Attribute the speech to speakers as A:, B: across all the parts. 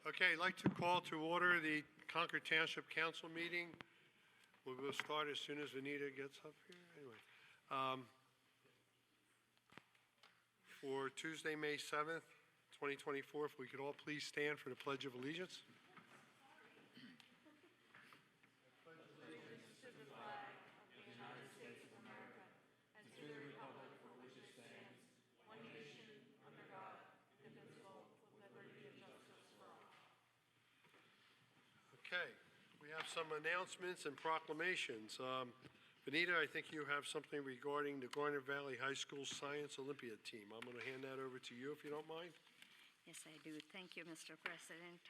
A: Okay, I'd like to call to order the Concord Township Council meeting. We will start as soon as Anita gets up here. Anyway, for Tuesday, May 7th, 2024, if we could all please stand for the Pledge of Allegiance. Okay, we have some announcements and proclamations. Benita, I think you have something regarding the Garnet Valley High School Science Olympiad team. I'm going to hand that over to you if you don't mind.
B: Yes, I do. Thank you, Mr. President.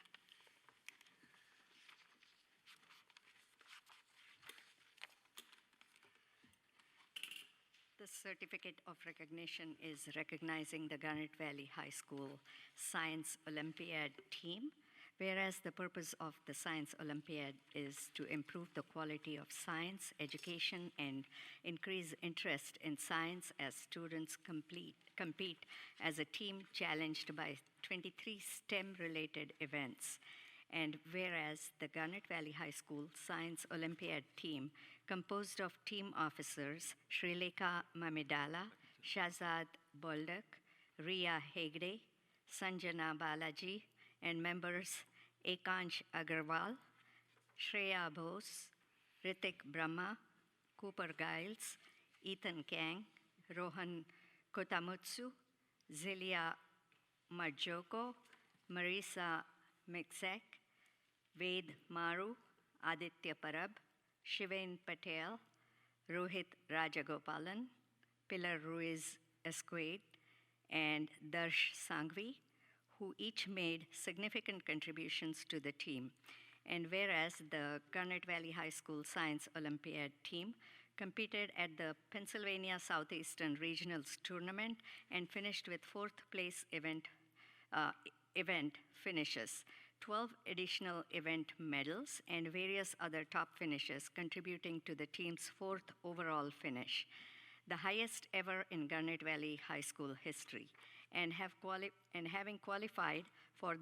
B: The certificate of recognition is recognizing the Garnet Valley High School Science Olympiad team. Whereas the purpose of the Science Olympiad is to improve the quality of science education and increase interest in science as students compete as a team challenged by 23 STEM-related events. And whereas the Garnet Valley High School Science Olympiad team, composed of team officers Srilekha Mamidala, Shahzad Boldak, Riya Hegde, Sanjana Balaji, and members Ekansh Agarwal, Shreya Bose, Ritik Brahma, Cooper Giles, Ethan Kang, Rohan Kotamutsu, Zilia Marjoko, Marisa Mixek, Ved Maru, Aditya Parab, Shivain Patel, Rohit Rajagopalan, Pilar Ruiz Esquade, and Darsh Sangvi, who each made significant contributions to the team. And whereas the Garnet Valley High School Science Olympiad team competed at the Pennsylvania Southeastern Regionals Tournament and finished with fourth place event finishes, 12 additional event medals, and various other top finishes contributing to the team's fourth overall finish, the highest ever in Garnet Valley High School history, and having qualified for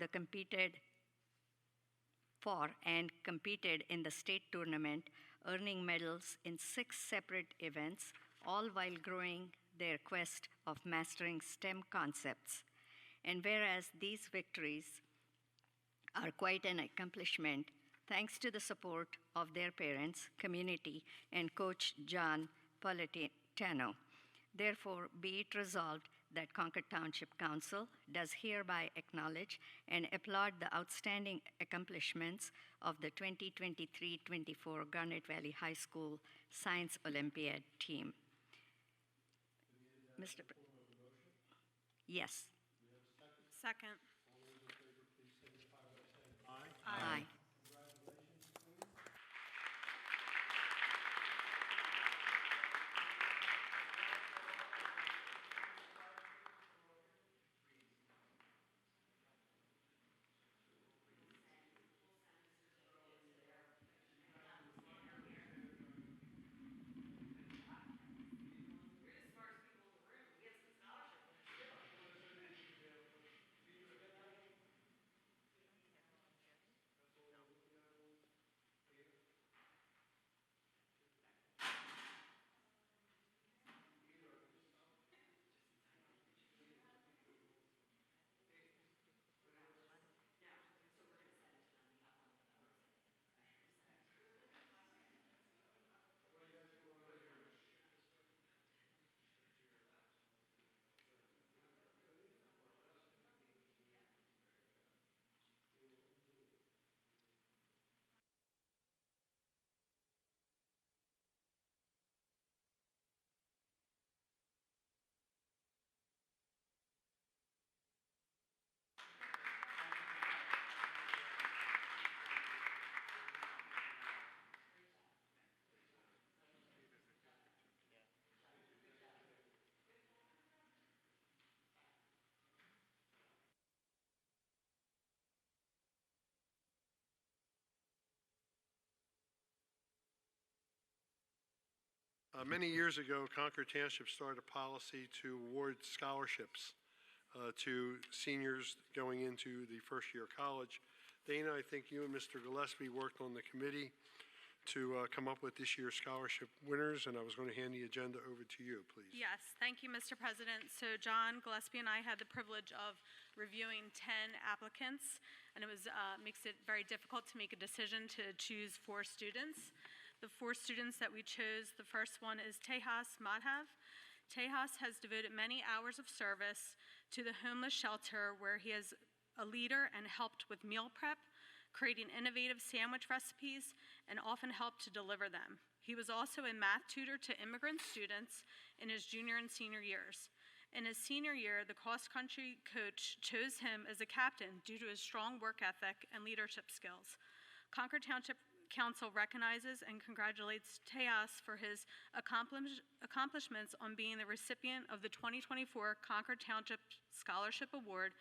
B: and competed in the state tournament, earning medals in 6 separate events, all while growing their quest of mastering STEM concepts. And whereas these victories are quite an accomplishment, thanks to the support of their parents, community, and coach John Politano. Therefore, be it resolved that Concord Township Council does hereby acknowledge and applaud the outstanding accomplishments of the 2023-24 Garnet Valley High School Science Olympiad team. Mr. Yes.
C: Second.
A: All those in favor, please signify by saying aye.
B: Aye.
A: Congratulations, please. Many years ago, Concord Township started a policy to award scholarships to seniors going into the first year of college. Dana, I think you and Mr. Gillespie worked on the committee to come up with this year's scholarship winners, and I was going to hand the agenda over to you, please.
C: Yes, thank you, Mr. President. So John Gillespie and I had the privilege of reviewing 10 applicants, and it makes it very difficult to make a decision to choose 4 students. The 4 students that we chose, the first one is Tejas Madhav. Tejas has devoted many hours of service to the homeless shelter where he is a leader and helped with meal prep, creating innovative sandwich recipes, and often helped to deliver them. He was also a math tutor to immigrant students in his junior and senior years. In his senior year, the cross-country coach chose him as a captain due to his strong work ethic and leadership skills. Concord Township Council recognizes and congratulates Tejas for his accomplishments on being the recipient of the 2024 Concord Township Scholarship Award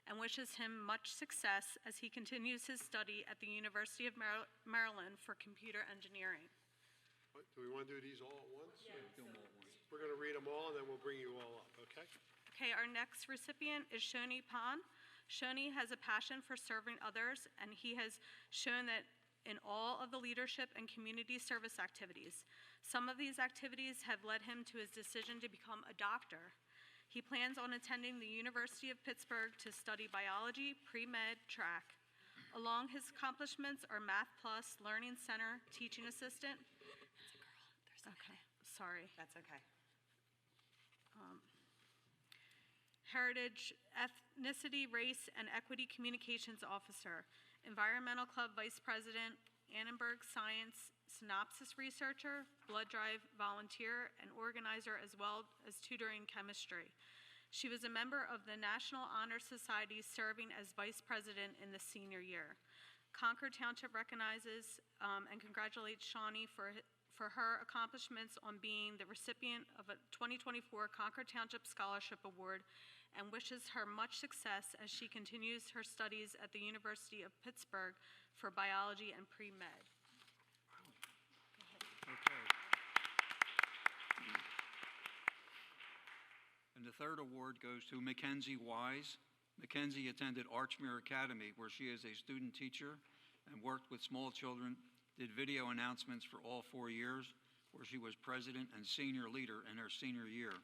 C: and wishes him much success as he continues his study at the University of Maryland for computer engineering.
A: Do we want to do these all at once? Yeah. Do them all at once. We're going to read them all, and then we'll bring you all up, okay?
C: Okay, our next recipient is Shoni Pan. Shoni has a passion for serving others, and he has shown that in all of the leadership and community service activities. Some of these activities have led him to his decision to become a doctor. He plans on attending the University of Pittsburgh to study biology, pre-med track. Along his accomplishments are Math Plus, Learning Center, teaching assistant. Okay, sorry.
D: That's okay.
C: Heritage, Ethnicity, Race, and Equity Communications Officer, Environmental Club Vice President, Annenberg Science, Synopsis Researcher, Blood Drive Volunteer, and organizer, as well as tutoring chemistry. She was a member of the National Honor Society, serving as Vice President in the senior year. Concord Township recognizes and congratulates Shawnee for her accomplishments on being the recipient of a 2024 Concord Township Scholarship Award and wishes her much success as she continues her studies at the University of Pittsburgh for biology and pre-med.
E: Okay. And the third award goes to Mackenzie Wise. Mackenzie attended Archmere Academy, where she is a student teacher and worked with small children, did video announcements for all 4 years, where she was president and senior leader in her senior year.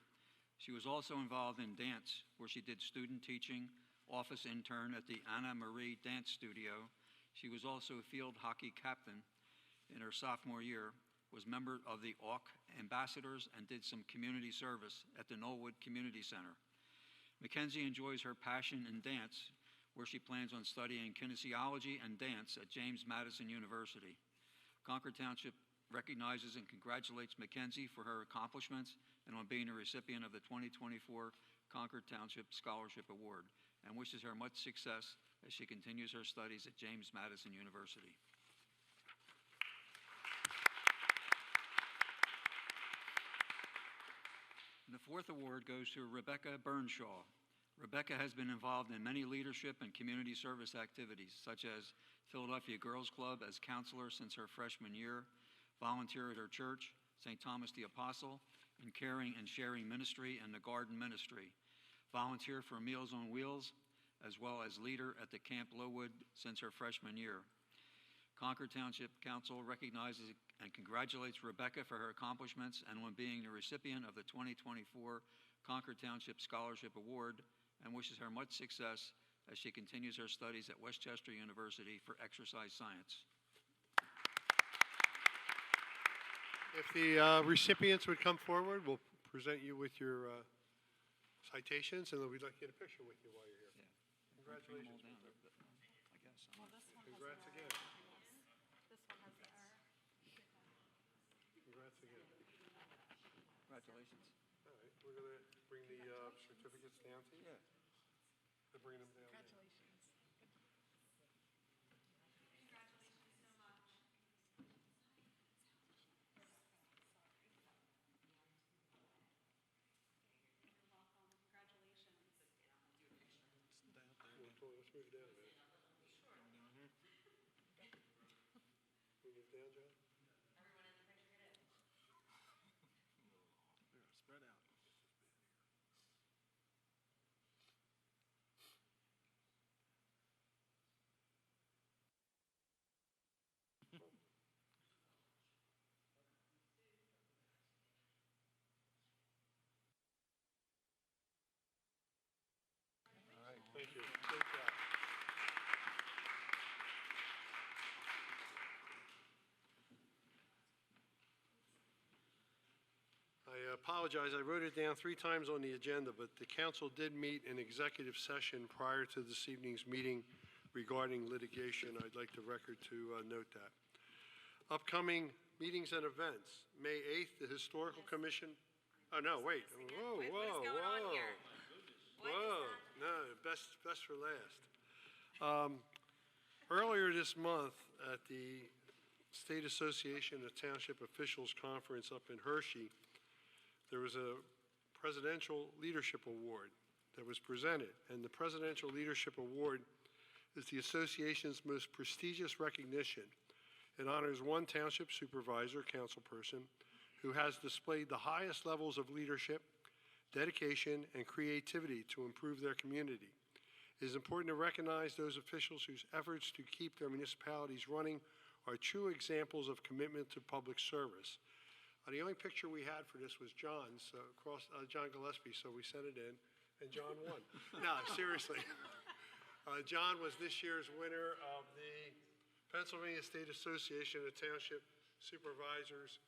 E: She was also involved in dance, where she did student teaching, office intern at the Anna Marie Dance Studio. She was also a field hockey captain in her sophomore year, was member of the AUK Ambassadors, and did some community service at the Knollwood Community Center. Mackenzie enjoys her passion in dance, where she plans on studying kinesiology and dance at James Madison University. Concord Township recognizes and congratulates Mackenzie for her accomplishments and on being a recipient of the 2024 Concord Township Scholarship Award, and wishes her much success as she continues her studies at James Madison University. And the fourth award goes to Rebecca Burnshaw. Rebecca has been involved in many leadership and community service activities, such as Philadelphia Girls Club as counselor since her freshman year, volunteer at her church, St. Thomas the Apostle, in Caring and Sharing Ministry and the Garden Ministry, volunteer for Meals on Wheels, as well as leader at the Camp Lowood since her freshman year. Concord Township Council recognizes and congratulates Rebecca for her accomplishments and on being the recipient of the 2024 Concord Township Scholarship Award, and wishes her much success as she continues her studies at Westchester University for exercise science.
A: If the recipients would come forward, we'll present you with your citations, and then we'd like to get a picture with you while you're here. Congratulations. Congrats again.
C: This one has the error.
A: Congrats again.
E: Congratulations.
A: All right, we're going to bring the certificates down to you.
E: Yeah.
A: They'll bring them down.
C: Congratulations.
A: Let's move it down a bit. Move it down, John?
E: Spread out.
A: apologize, I wrote it down 3 times on the agenda, but the council did meet in executive session prior to this evening's meeting regarding litigation. I'd like the record to note that. Upcoming meetings and events. May 8th, the Historical Commission. Oh, no, wait. Whoa,
D: What is
A: whoa,
D: going on
A: whoa.
D: here?
A: Whoa, no, best for last. Earlier this month, at the State Association of Township Officials Conference up in Hershey, there was a Presidential Leadership Award that was presented. And the Presidential Leadership Award is the association's most prestigious recognition. It honors one township supervisor, councilperson, who has displayed the highest levels of leadership, dedication, and creativity to improve their community. It is important to recognize those officials whose efforts to keep their municipalities running are true examples of commitment to public service. The only picture we had for this was John's, John Gillespie, so we sent it in, and John won. No, seriously. John was this year's winner of the Pennsylvania State Association of Township Supervisors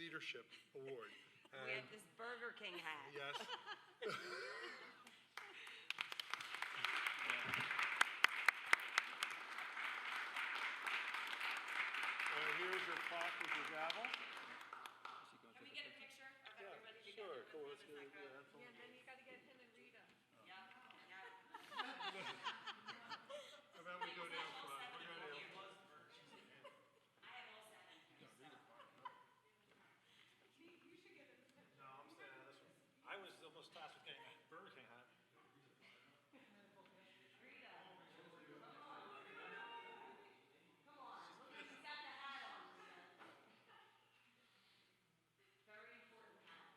A: Leadership Award.
D: We have this Burger King hat.
A: Yes. Here's your plaque with your gavel.
D: Can we get a picture of everybody together?
A: Sure, cool, let's get it. Yeah, that's all.
C: And then you got to get him and Rita.
D: Yeah.
A: How about we go down front? We'll go down.
D: I have all 7.
A: No, I'm staying on this one.
F: I was almost tasked with getting a Burger King hat.
D: Come on. He's got the hat on. Very important hat.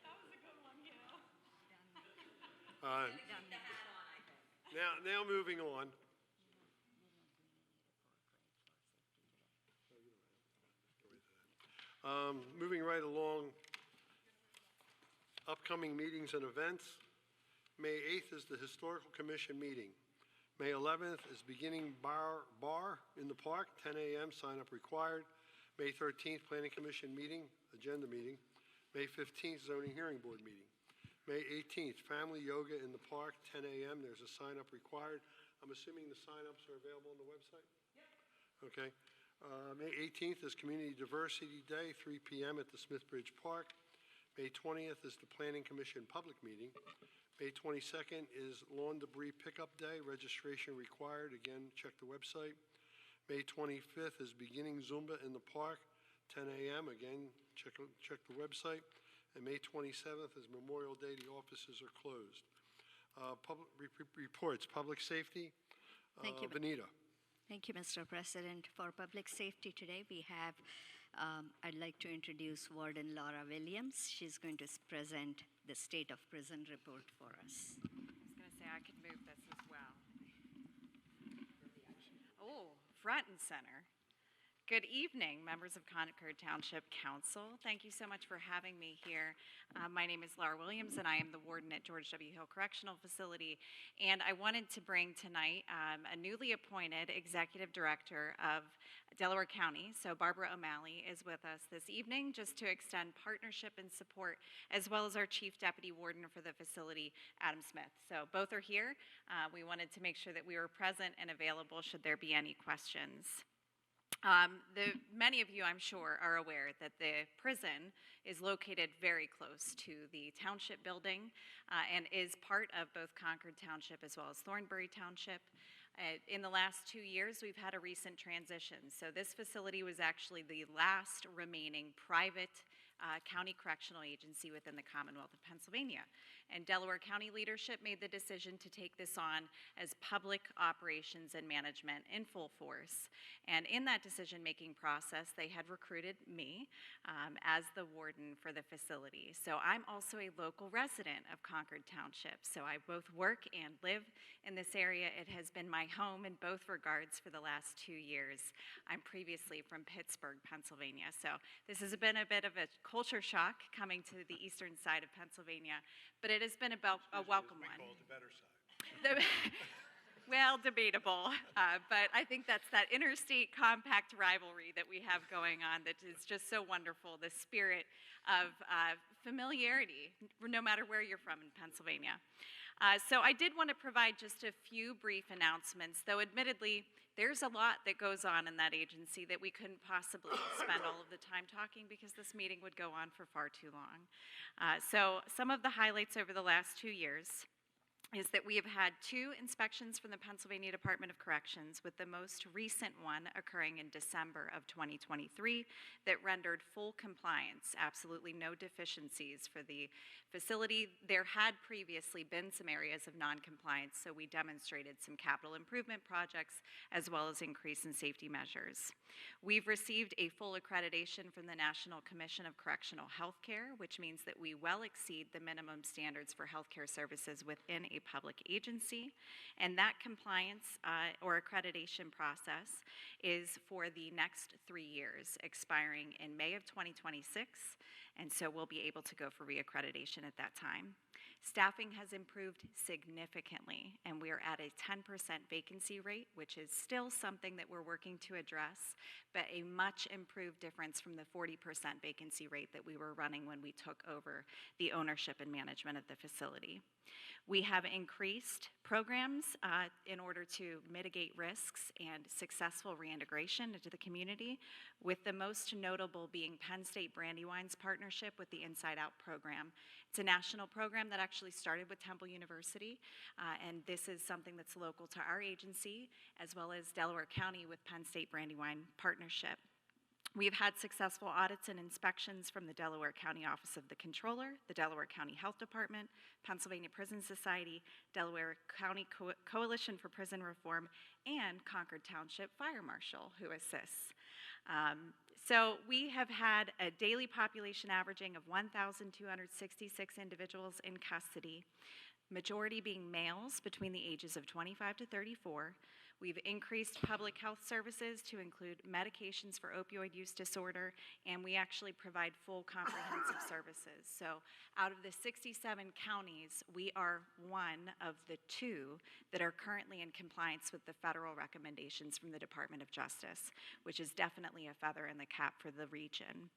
C: That was a good one, you know.
D: The hat on, I think.
A: Now moving on. Moving right along, upcoming meetings and events. May 8th is the Historical Commission meeting. May 11th is beginning bar in the park, 10 a.m., sign up required. May 13th, Planning Commission meeting, agenda meeting. May 15th, Zoning Hearing Board meeting. May 18th, Family Yoga in the park, 10 a.m., there's a sign up required. I'm assuming the sign-ups are available on the website? Yep. Okay. May 18th is Community Diversity Day, 3 p.m. at the Smithbridge Park. May 20th is the Planning Commission public meeting. May 22nd is Lawn Debris Pickup Day, registration required. Again, check the website. May 25th is Beginning Zumba in the park, 10 a.m. Again, check the website. And May 27th is Memorial Day. The offices are closed. Public reports, public safety.
B: Thank you.
A: Benita.
B: Thank you, Mr. President. For public safety today, we have, I'd like to introduce Warden Laura Williams. She's going to present the State of Prison report for us.
G: I was going to say I could move this as well. Oh, front and center. Good evening, members of Concord Township Council. Thank you so much for having me here. My name is Laura Williams, and I am the warden at George W. Hill Correctional Facility. And I wanted to bring tonight a newly appointed executive director of Delaware County. So Barbara O'Malley is with us this evening just to extend partnership and support, as well as our chief deputy warden for the facility, Adam Smith. So both are here. We wanted to make sure that we were present and available should there be any questions. Many of you, I'm sure, are aware that the prison is located very close to the township building and is part of both Concord Township as well as Thornbury Township. In the last 2 years, we've had a recent transition. So this facility was actually the last remaining private county correctional agency within the Commonwealth of Pennsylvania. And Delaware County leadership made the decision to take this on as public operations and management in full force. And in that decision-making process, they had recruited me as the warden for the facility. So I'm also a local resident of Concord Township. So I both work and live in this area. It has been my home in both regards for the last 2 years. I'm previously from Pittsburgh, Pennsylvania. So this has been a bit of a culture shock coming to the eastern side of Pennsylvania, but it has been a welcome one.
A: We call it the better side.
G: Well, debatable, but I think that's that interstate compact rivalry that we have going on that is just so wonderful, the spirit of familiarity, no matter where you're from in Pennsylvania. So I did want to provide just a few brief announcements, though admittedly, there's a lot that goes on in that agency that we couldn't possibly spend all of the time talking because this meeting would go on for far too long. So some of the highlights over the last 2 years is that we have had 2 inspections from the Pennsylvania Department of Corrections, with the most recent one occurring in December of 2023 that rendered full compliance, absolutely no deficiencies for the facility. There had previously been some areas of non-compliance, so we demonstrated some capital improvement projects as well as increase in safety measures. We've received a full accreditation from the National Commission of Correctional Healthcare, which means that we well exceed the minimum standards for healthcare services within a public agency, and that compliance or accreditation process is for the next 3 years, expiring in May of 2026, and so we'll be able to go for reaccreditation at that time. Staffing has improved significantly, and we are at a 10% vacancy rate, which is still something that we're working to address, but a much improved difference from the 40% vacancy rate that we were running when we took over the ownership and management of the facility. We have increased programs in order to mitigate risks and successful reintegration into the community, with the most notable being Penn State Brandywine's partnership with the Inside Out program. It's a national program that actually started with Temple University, and this is something that's local to our agency, as well as Delaware County with Penn State Brandywine partnership. We've had successful audits and inspections from the Delaware County Office of the Controller, the Delaware County Health Department, Pennsylvania Prison Society, Delaware County Coalition for Prison Reform, and Concord Township Fire Marshal, who assists. So we have had a daily population averaging of 1,266 individuals in custody, majority being males between the ages of 25 to 34. We've increased public health services to include medications for opioid use disorder, and we actually provide full comprehensive services. So out of the 67 counties, we are one of the 2 that are currently in compliance with the federal recommendations from the Department of Justice, which is definitely a feather in the cap for the region.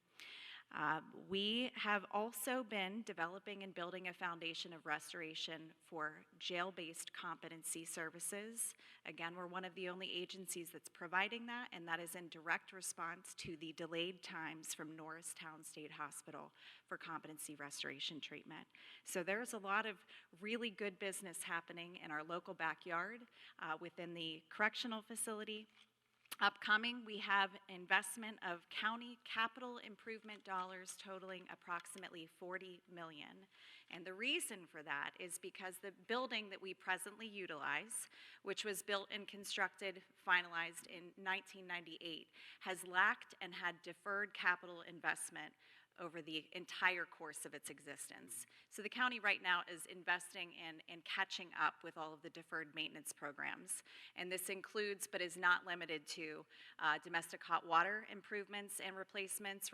G: We have also been developing and building a foundation of restoration for jail-based competency services. Again, we're one of the only agencies that's providing that, and that is in direct response to the delayed times from Norristown State Hospital for competency restoration treatment. So there's a lot of really good business happening in our local backyard within the correctional facility. Upcoming, we have investment of county capital improvement dollars totaling approximately $40 million. And the reason for that is because the building that we presently utilize, which was built and constructed, finalized in 1998, has lacked and had deferred capital investment over the entire course of its existence. So the county right now is investing in catching up with all of the deferred maintenance programs. And this includes, but is not limited to, domestic hot water improvements and replacements,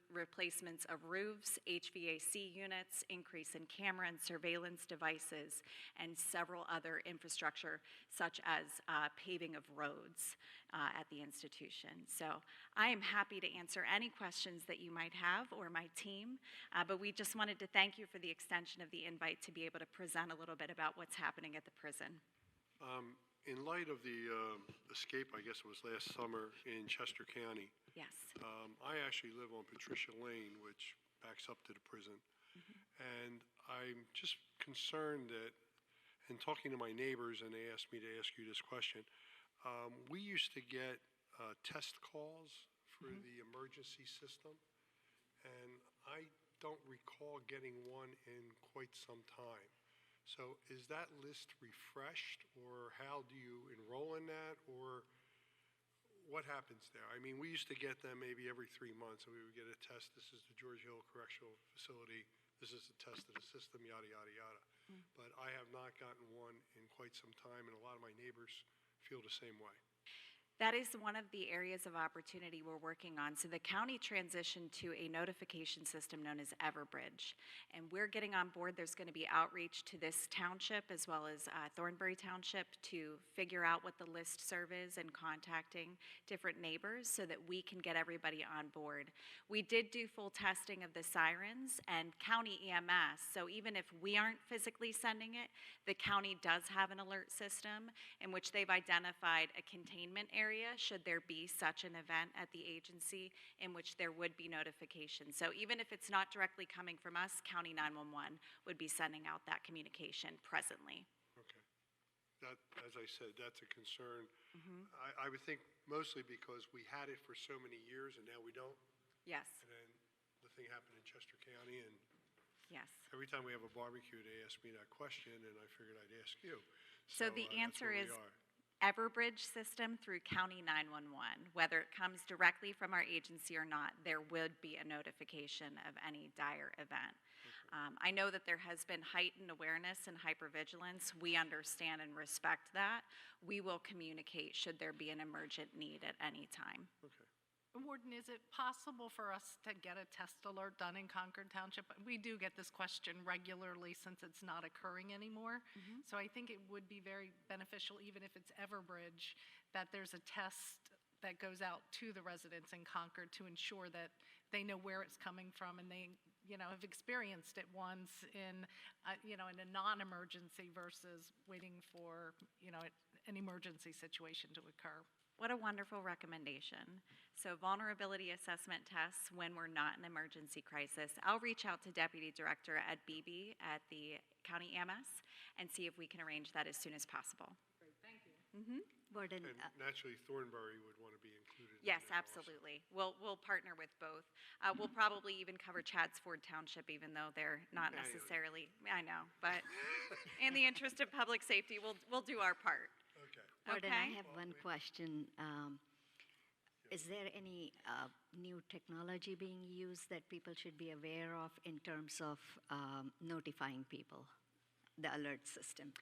G: replacements of roofs, HVAC units, increase in camera and surveillance devices, and several other infrastructure such as paving of roads at the institution. So I am happy to answer any questions that you might have, or my team, but we just wanted to thank you for the extension of the invite to be able to present a little bit about what's happening at the prison.
A: In light of the escape, I guess it was last summer in Chester County,
G: Yes.
A: I actually live on Patricia Lane, which backs up to the prison. And I'm just concerned that, in talking to my neighbors, and they asked me to ask you this question, we used to get test calls for the emergency system, and I don't recall getting one in quite some time. So is that list refreshed, or how do you enroll in that, or what happens there? I mean, we used to get them maybe every 3 months, and we would get a test. This is the George Hill Correctional Facility. This is a test of the system, yada, yada, yada. But I have not gotten one in quite some time, and a lot of my neighbors feel the same way.
G: That is one of the areas of opportunity we're working on. So the county transitioned to a notification system known as Everbridge. And we're getting on board. There's going to be outreach to this township as well as Thornbury Township to figure out what the list serve is and contacting different neighbors so that we can get everybody on board. We did do full testing of the sirens and county EMS. So even if we aren't physically sending it, the county does have an alert system in which they've identified a containment area should there be such an event at the agency in which there would be notification. So even if it's not directly coming from us, County 911 would be sending out that communication presently.
A: Okay. That, as I said, that's a concern. I would think mostly because we had it for so many years and now we don't.
G: Yes,
A: And then the thing happened in Chester County, and
G: yes.
A: every time we have a barbecue, they ask me that question, and I figured I'd ask you.
G: So the
A: that's
G: answer
A: where we
G: is
A: are.
G: Everbridge system through County 911. Whether it comes directly from our agency or not, there would be a notification of any dire event. I know that there has been heightened awareness and hypervigilance. We understand and respect that. We will communicate should there be an emergent need at any time.
A: Okay.
H: Warden, is it possible for us to get a test alert done in Concord Township? We do get this question regularly since it's not occurring anymore. So I think it would be very beneficial, even if it's Everbridge, that there's a test that goes out to the residents in Concord to ensure that they know where it's coming from and they, have experienced it once in, in a non-emergency versus waiting for, an emergency situation to occur.
G: What a wonderful recommendation. So vulnerability assessment tests when we're not in emergency crisis. I'll reach out to Deputy Director Ed Beebe at the County EMS and see if we can arrange that as soon as possible.
H: Great, thank you.
B: Warden,
A: And naturally, Thornbury would want to be included. in
G: Yes,
A: that also.
G: absolutely. We'll partner with both. We'll probably even cover Chadsford Township, even though they're not
A: Yeah, I know.
G: necessarily, I know, but in the interest of public safety, we'll do our part.
A: Okay.
B: Warden,
G: Okay.
B: I have one question. Is there any new technology being used that people should be aware of in terms of notifying people, the alert system?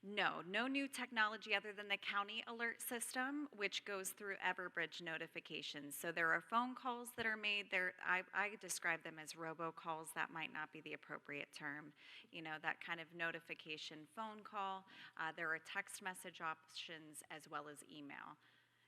G: No new technology other than the county alert system, which goes through Everbridge notifications. So there are phone calls that are made there. I describe them as robocalls. That might not be the appropriate term. That kind of notification phone call. There are text message options as well as email.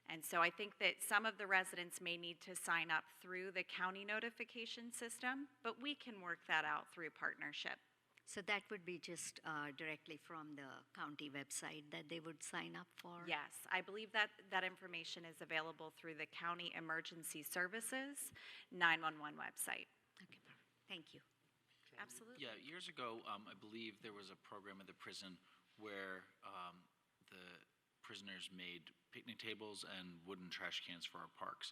G: And so I think that some of the residents may need to sign up through the county notification system, but we can work that out through partnership.
B: So that would be just directly from the county website that they would sign up for?
G: Yes, I believe that information is available through the County Emergency Services 911 website.
B: Okay, perfect. Thank you.
G: Absolutely.
I: Yeah, years ago, I believe there was a program at the prison where the prisoners made picnic tables and wooden trash cans for our parks.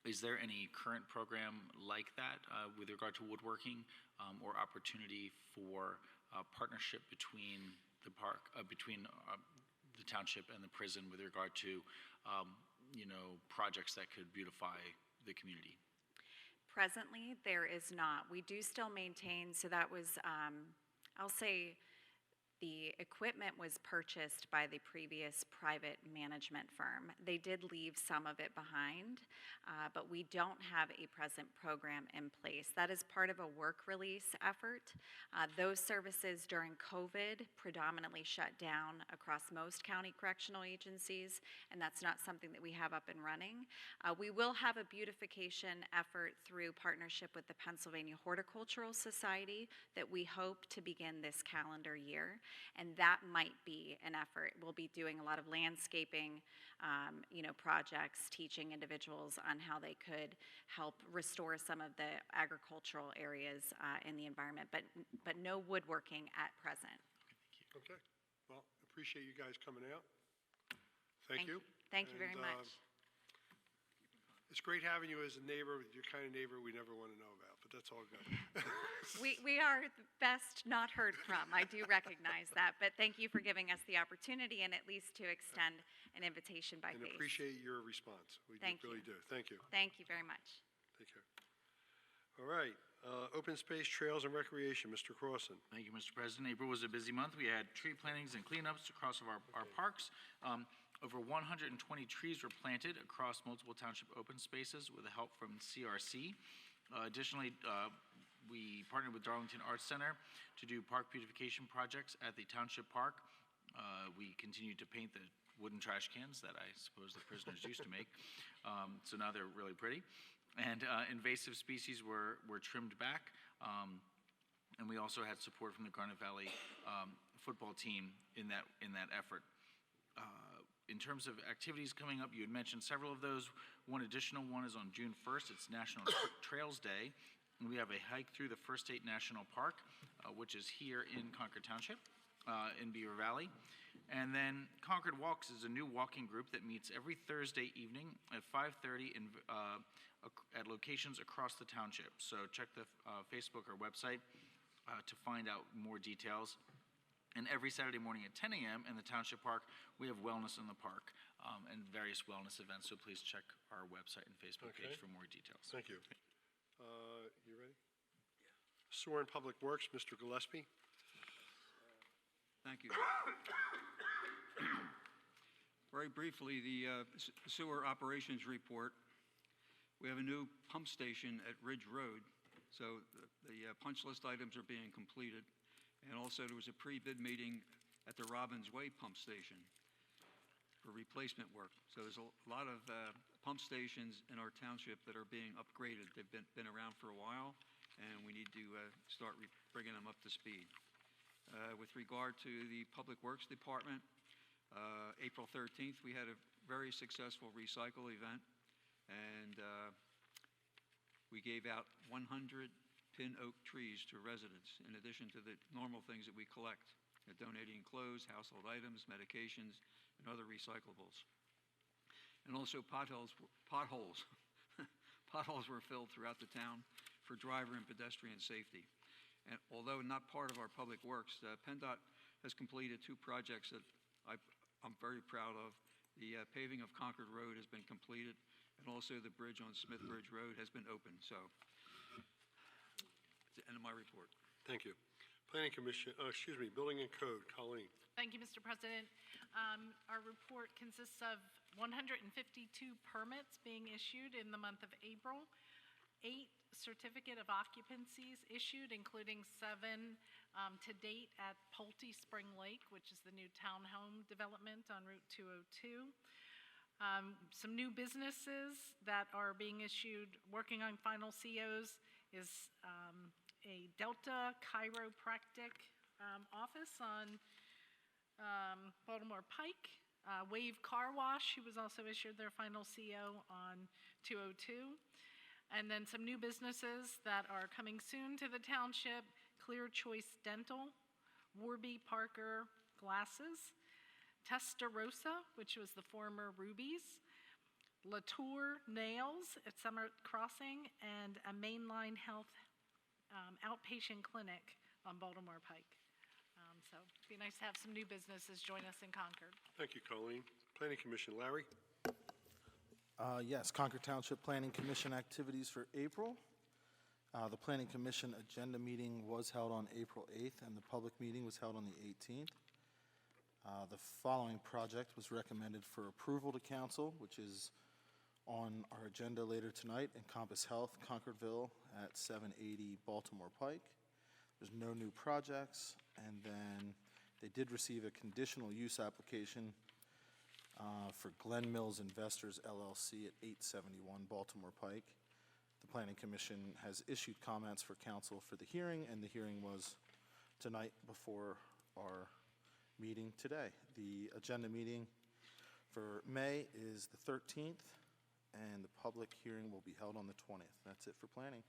I: Is there any current program like that with regard to woodworking or opportunity for partnership between the park, between the township and the prison with regard to, projects that could beautify the community?
G: Presently, there is not. We do still maintain, so that was, I'll say, the equipment was purchased by the previous private management firm. They did leave some of it behind, but we don't have a present program in place. That is part of a work release effort. Those services during COVID predominantly shut down across most county correctional agencies, and that's not something that we have up and running. We will have a beautification effort through partnership with the Pennsylvania Horticultural Society that we hope to begin this calendar year. And that might be an effort. We'll be doing a lot of landscaping, projects, teaching individuals on how they could help restore some of the agricultural areas in the environment, but no woodworking at present.
A: Okay. Well, appreciate you guys coming out. Thank you.
G: Thank you very
A: And,
G: much.
A: It's great having you as a neighbor. You're the kind of neighbor we never want to know about, but but that's all good.
G: We are the best not heard from. I do recognize that, but thank you for giving us the opportunity and at least to extend an invitation by
A: And
G: face.
A: appreciate your response. We
G: Thank
A: really
G: you.
A: do. Thank you.
G: Thank you very much.
A: Take care. All right, open space, trails, and recreation, Mr. Crossan.
I: Thank you, Mr. President. April was a busy month. We had tree plantings and cleanups across our parks. Over 120 trees were planted across multiple township open spaces with the help from CRC. Additionally, we partnered with Darlington Arts Center to do park beautification projects at the township park. We continued to paint the wooden trash cans that I suppose the prisoners used to make. So now they're really pretty. And invasive species were trimmed back. And we also had support from the Garnet Valley football team in that effort. In terms of activities coming up, you had mentioned several of those. One additional one is on June 1st. It's National Trails Day. And we have a hike through the First State National Park, which is here in Concord Township, in Beaver Valley. And then Concord Walks is a new walking group that meets every Thursday evening at 5:30 at locations across the township. So check the Facebook or website to find out more details. And every Saturday morning at 10 a.m. in the Township Park, we have Wellness in the Park and various wellness events. So please check our website and Facebook
A: Okay.
I: page for more details.
A: Thank you. You ready? Yeah. Sewer and Public Works, Mr. Gillespie.
E: Thank you. Very briefly, the sewer operations report. We have a new pump station at Ridge Road, so the punch list items are being completed. And also, there was a pre-bid meeting at the Robbins Way pump station for replacement work. So there's a lot of pump stations in our township that are being upgraded. They've been around for a while, and we need to start bringing them up to speed. With regard to the Public Works Department, April 13th, we had a very successful recycle event, and we gave out 100 pin oak trees to residents, in addition to the normal things that we collect, donating clothes, household items, medications, and other recyclables. And also potholes potholes were filled throughout the town for driver and pedestrian safety. And although not part of our public works, PennDOT has completed 2 projects that I'm very proud of. The paving of Concord Road has been completed, and also the bridge on Smith Bridge Road has been opened. So that's the end of my report.
A: Thank you. Planning Commission, Building and Code, Colleen.
H: Thank you, Mr. President. Our report consists of 152 permits being issued in the month of April, 8 certificate of occupancies issued, including 7 to date at Pulte Spring Lake, which is the new townhome development on Route 202. Some new businesses that are being issued, working on final COs, is a Delta Chiropractic office on Baltimore Pike. Wave Car Wash, who was also issued their final CO on 202. And then some new businesses that are coming soon to the township: Clear Choice Dental, Warby Parker Glasses, Testarossa, which was the former Ruby's, Latour Nails at Summer Crossing, and a Mainline Health outpatient clinic on Baltimore Pike. So it'd be nice to have some new businesses join us in Concord.
A: Thank you, Colleen. Planning Commission, Larry.
J: Yes, Concord Township Planning Commission activities for April. The Planning Commission agenda meeting was held on April 8th, and the public meeting was held on the 18th. The following project was recommended for approval to council, which is on our agenda later tonight: Encompass Health, Concordville at 780 Baltimore Pike. There's no new projects, and then they did receive a conditional use application for Glen Mills Investors LLC at 871 Baltimore Pike. The Planning Commission has issued comments for council for the hearing, and the hearing was tonight before our meeting today. The agenda meeting for May is the 13th, and the public hearing will be held on the 20th. That's it for planning.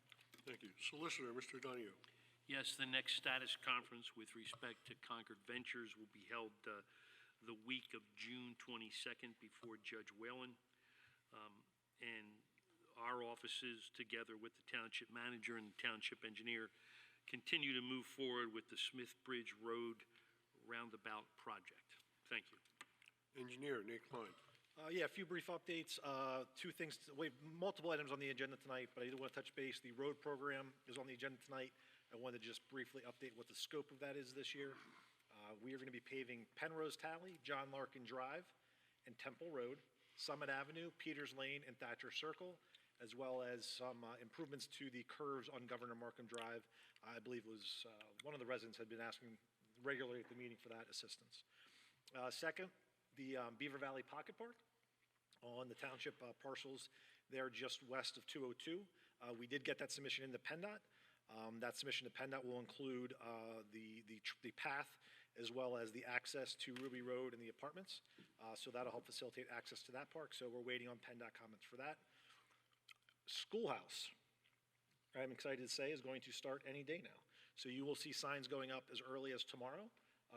A: Thank you. Solicitor, Mr. Donahue.
K: Yes, the next status conference with respect to Concord Ventures will be held the week of June 22nd before Judge Whalen. And our our offices, together with the township manager and the township engineer, continue to move forward with the Smith Bridge Road roundabout project. Thank you.
A: Engineer Nate Klein.
F: Yeah, a few brief updates. Two things, we have multiple items on the agenda tonight, but I do want to touch base. The road program is on the agenda tonight. I wanted to just briefly update what the scope of that is this year. We are going to be paving Penrose Talley, John Larkin Drive, and Temple Road, Summit Avenue, Peters Lane, and Thatcher Circle, as well as some improvements to the curves on Governor Markham Drive. I believe it was one of the residents had been asking regularly at the meeting for that assistance. Second, the Beaver Valley Pocket Park on the township parcels there just west of 202. We did get that submission into PennDOT. That submission to PennDOT will include the path as well as the access to Ruby Road and the apartments. So that'll help facilitate access to that park. So we're waiting on PennDOT comments for that. Schoolhouse, I'm excited to say, is going to start any day now. So you will see signs going up as early as tomorrow.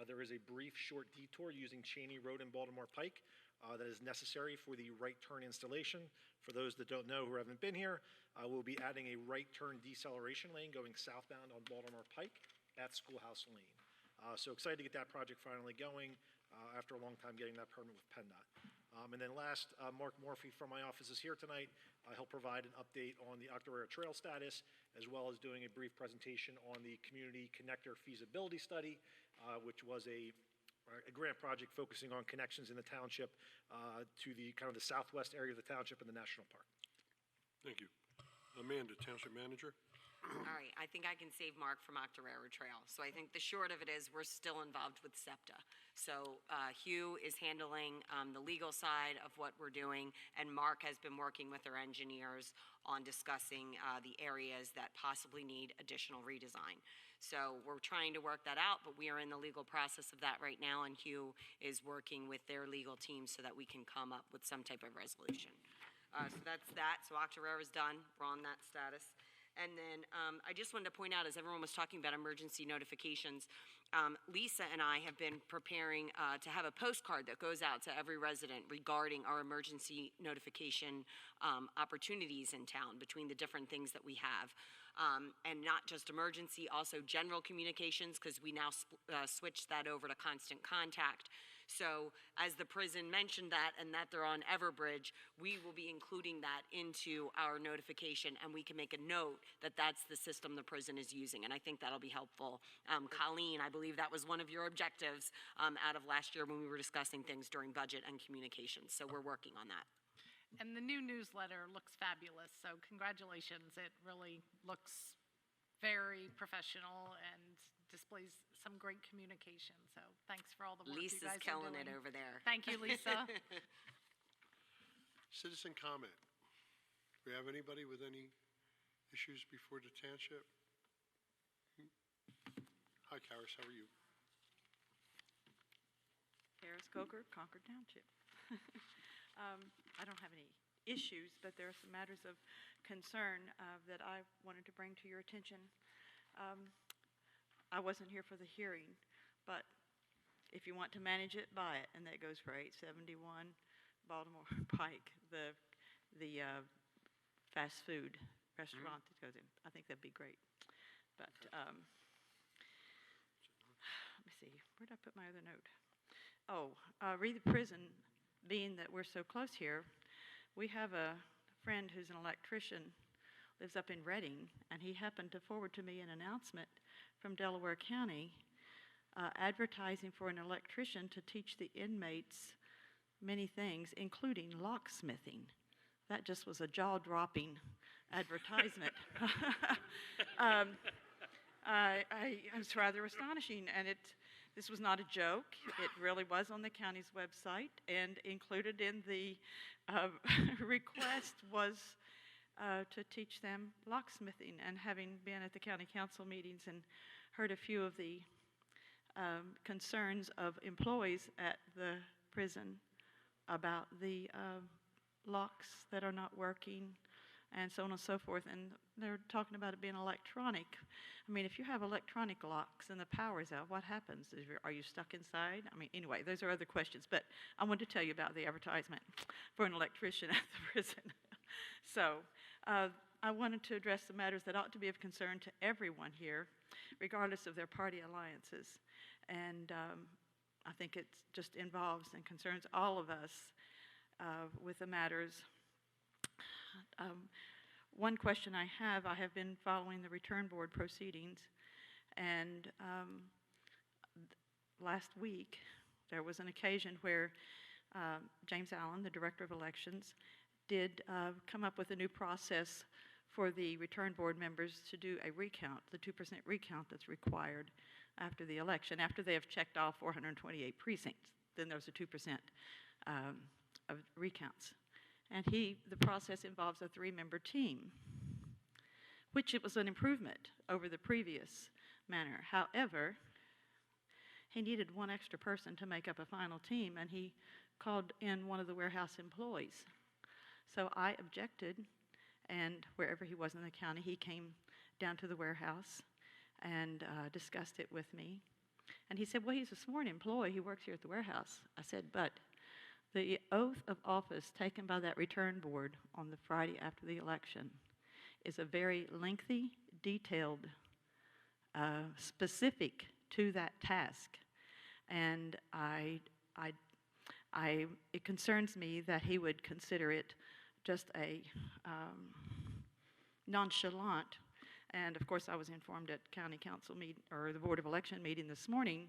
F: There is a brief short detour using Cheney Road and Baltimore Pike that is necessary for the right turn installation. For those that don't know who haven't been here, we'll be adding a right turn deceleration lane going southbound on Baltimore Pike at Schoolhouse Lane. So excited to get that project finally going after a long time getting that permit with PennDOT. And then last, Mark Morphy from my office is here tonight. He'll provide an update on the Octorara Trail status, as well as doing a brief presentation on the Community Connector Feasibility Study, which was a grant project focusing on connections in the township to the kind of the southwest area of the township and the national park.
A: Thank you. Amanda, Township Manager.
D: All right, I think I can save Mark from Octorara Trail. So I think the short of it is we're still involved with SEPTA. So Hugh is handling the legal side of what we're doing, and Mark has been working with our engineers on discussing the areas that possibly need additional redesign. So we're trying to work that out, but we are in the legal process of that right now, and Hugh is working with their legal team so that we can come up with some type of resolution. So that's that. So Octorara's done. We're on that status. And then I just wanted to point out, as everyone was talking about emergency notifications, Lisa and I have been preparing to have a postcard that goes out to every resident regarding our emergency notification opportunities in town between the different things that we have. And not just emergency, also general communications, because we now switched that over to constant contact. So as the prison mentioned that and that they're on Everbridge, we will be including that into our notification, and we can make a note that that's the system the prison is using, and I think that'll be helpful. Colleen, I believe that was one of your objectives out of last year when we were discussing things during budget and communications, so we're working on that.
H: And the new newsletter looks fabulous, so congratulations. It really looks very professional and displays some great communication. So thanks for all the work you guys are doing.
D: Lisa's killing it over there.
H: Thank you, Lisa.
A: Citizen comment. Do we have anybody with any issues before the township? Hi, Karis, how are you?
L: Karis Coker, Concord Township. I don't have any issues, but there are some matters of concern that I wanted to bring to your attention. I wasn't here for the hearing, but if you want to manage it, buy it, and that goes for 871 Baltimore Pike, the fast food restaurant that goes in. I think that'd be great. But let me see, where did I put my other note? Oh, Read the Prison, being that we're so close here, we have a friend who's an electrician, lives up in Reading, and he happened to forward to me an announcement from Delaware County advertising for an electrician to teach the inmates many things, including locksmithing. That just was a jaw-dropping advertisement. It was rather astonishing, and this was not a joke. It really was on the county's website, and included in the request was to teach them locksmithing. And having been at the county council meetings and heard a few of the concerns of employees at the prison about the locks that are not working and so on and so forth, and they're talking about it being electronic. I mean, if you have electronic locks and the power is out, what happens? Are you stuck inside? I mean, anyway, those are other questions, but I wanted to tell you about the advertisement for an electrician at the prison. So I wanted to address the matters that ought to be of concern to everyone here, regardless of their party alliances. And I think it just involves and concerns all of us with the matters. One question I have been following the return board proceedings, and last week there was an occasion where James Allen, the Director of Elections, did come up with a new process for the return board members to do a recount, the 2% recount that's required after the election, after they have checked off 428 precincts. Then there's a 2% of recounts. And the process involves a 3-member team, which it was an improvement over the previous manner. However, he needed one extra person to make up a final team, and he called in one of the warehouse employees. So I objected, and wherever he was in the county, he came down to the warehouse and discussed it with me. And he said, well, he's a sworn employee. He works here at the warehouse. I said, but the oath of office taken by that return board on the Friday after the election is a very lengthy, detailed, specific to that task. And it concerns me that he would consider it just a nonchalant. And of course, I was informed at county council or the Board of Election meeting this morning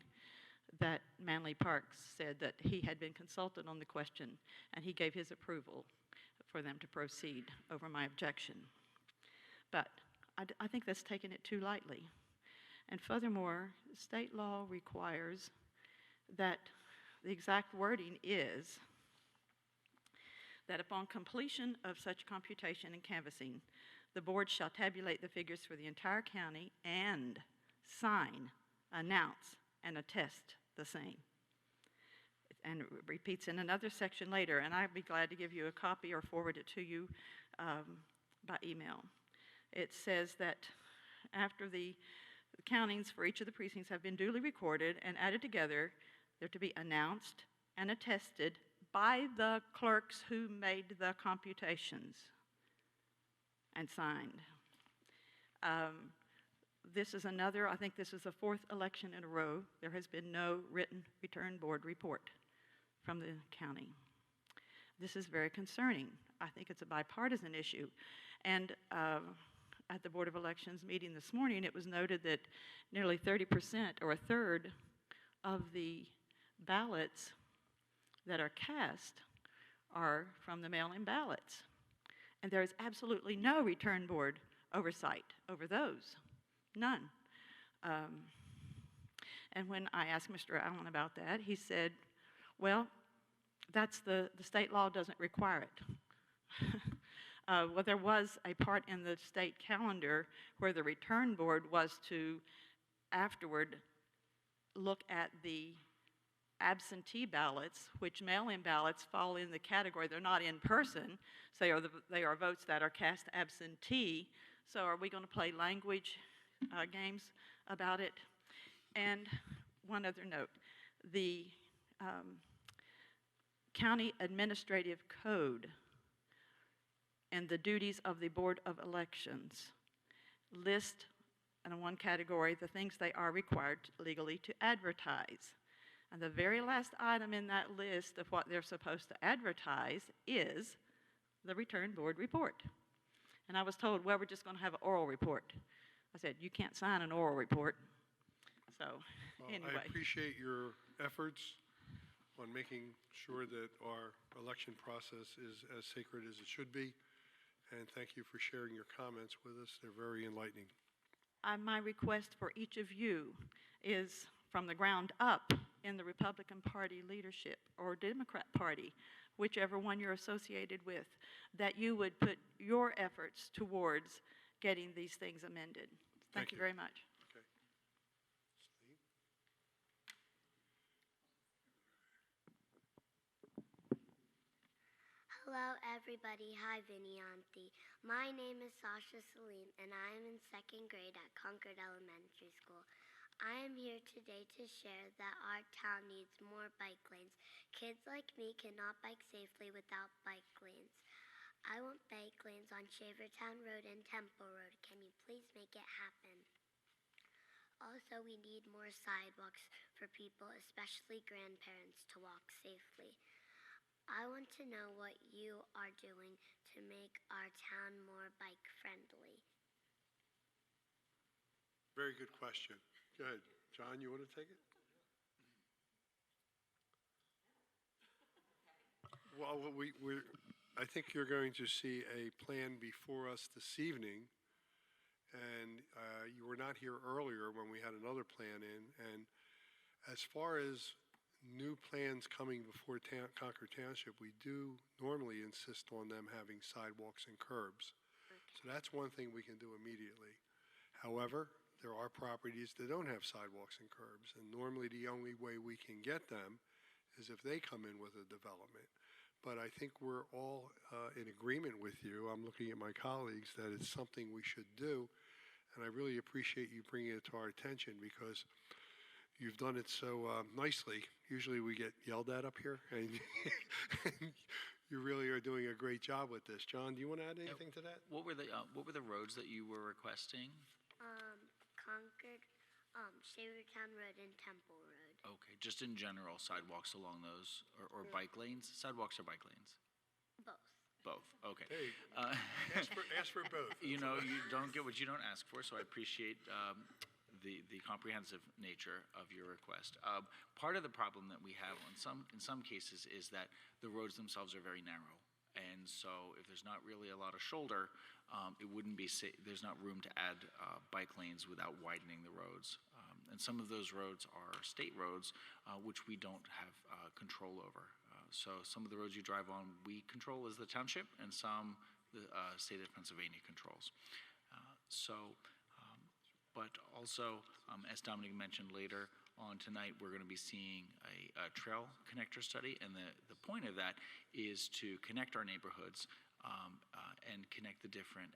L: that Manley Parks said that he had been consulted on the question, and he gave his approval for them to proceed over my objection. But I think that's taking it too lightly. And furthermore, state law requires that the exact wording is that upon completion of such computation and canvassing, the board shall tabulate the figures for the entire county and sign, announce, and attest the same. And it repeats in another section later, and I'd be glad to give you a copy or forward it to you by email. It says that after the countings for each of the precincts have been duly recorded and added together, they're to be announced and attested by the clerks who made the computations and signed. This is another, I think this is the 4th election in a row. There has been no written return board report from the county. This is very concerning. I think it's a bipartisan issue. And at the Board of Elections meeting this morning, it was noted that nearly 30% or a third of the ballots that are cast are from the mail-in ballots. And there is absolutely no return board oversight over those, none. And when I asked Mr. Allen about that, he said, well, that's the state law doesn't require it. Well, there was a part in the state calendar where the return board was to afterward look at the absentee ballots, which mail-in ballots fall in the category. They're not in person, so they are votes that are cast absentee. So are we going to play language games about it? And one other note, the County Administrative Code and the duties of the Board of Elections list in one category the things they are required legally to advertise. And the very last item in that list of what they're supposed to advertise is the return board report. And I was told, well, we're just going to have an oral report. I said, you can't sign an oral report. So, anyway.
A: I appreciate your efforts on making sure that our election process is as sacred as it should be. And thank you for sharing your comments with us. They're very enlightening.
L: My request for each of you is from the ground up in the Republican Party leadership or Democrat Party, whichever one you're associated with, that you would put your efforts towards getting these things amended. Thank you very much.
A: Okay. Steve?
M: Hello, everybody. Hi, Vinny Auntie. My name is Sasha Salim, and I am in 2nd grade at Concord Elementary School. I am here today to share that our town needs more bike lanes. Kids like me cannot bike safely without bike lanes. I want bike lanes on Shavertown Road and Temple Road. Can you please make it happen? Also, we need more sidewalks for people, especially grandparents, to walk safely. I want to know what you are doing to make our town more bike-friendly.
A: Very good question. Go ahead. John, you want to take it? Well, I think you're going to see a plan before us this evening, and you were not here earlier when we had another plan in, and as far as new plans coming before Concord Township, we do normally insist on them having sidewalks and curbs. So that's one thing we can do immediately. However, there are properties that don't have sidewalks and curbs, and normally the only way we can get them is if they come in with a development. But I think we're all in agreement with you. I'm looking at my colleagues that it's something we should do, and I really appreciate you bringing it to our attention because you've done it so nicely. Usually we get yelled at up here, and you really are doing a great job with this. John, do you want to add anything to that?
I: What were the roads that you were requesting?
M: Concord, Shavertown Road and Temple Road.
I: Okay, just in general, sidewalks along those, or bike lanes? Sidewalks or bike lanes?
M: Both.
I: Both, okay.
A: Hey, ask for both.
I: You know, you don't get what you don't ask for, so I appreciate the comprehensive nature of your request. Part of the problem that we have in some cases is that the roads themselves are very narrow. And so if there's not really a lot of shoulder, it wouldn't be there's not room to add bike lanes without widening the roads. And some of those roads are state roads, which we don't have control over. So some of the roads you drive on, we control as the township, and some the state of Pennsylvania controls. But also, as Dominic mentioned later on tonight, we're going to be seeing a trail connector study, and the point of that is to connect our neighborhoods and connect the different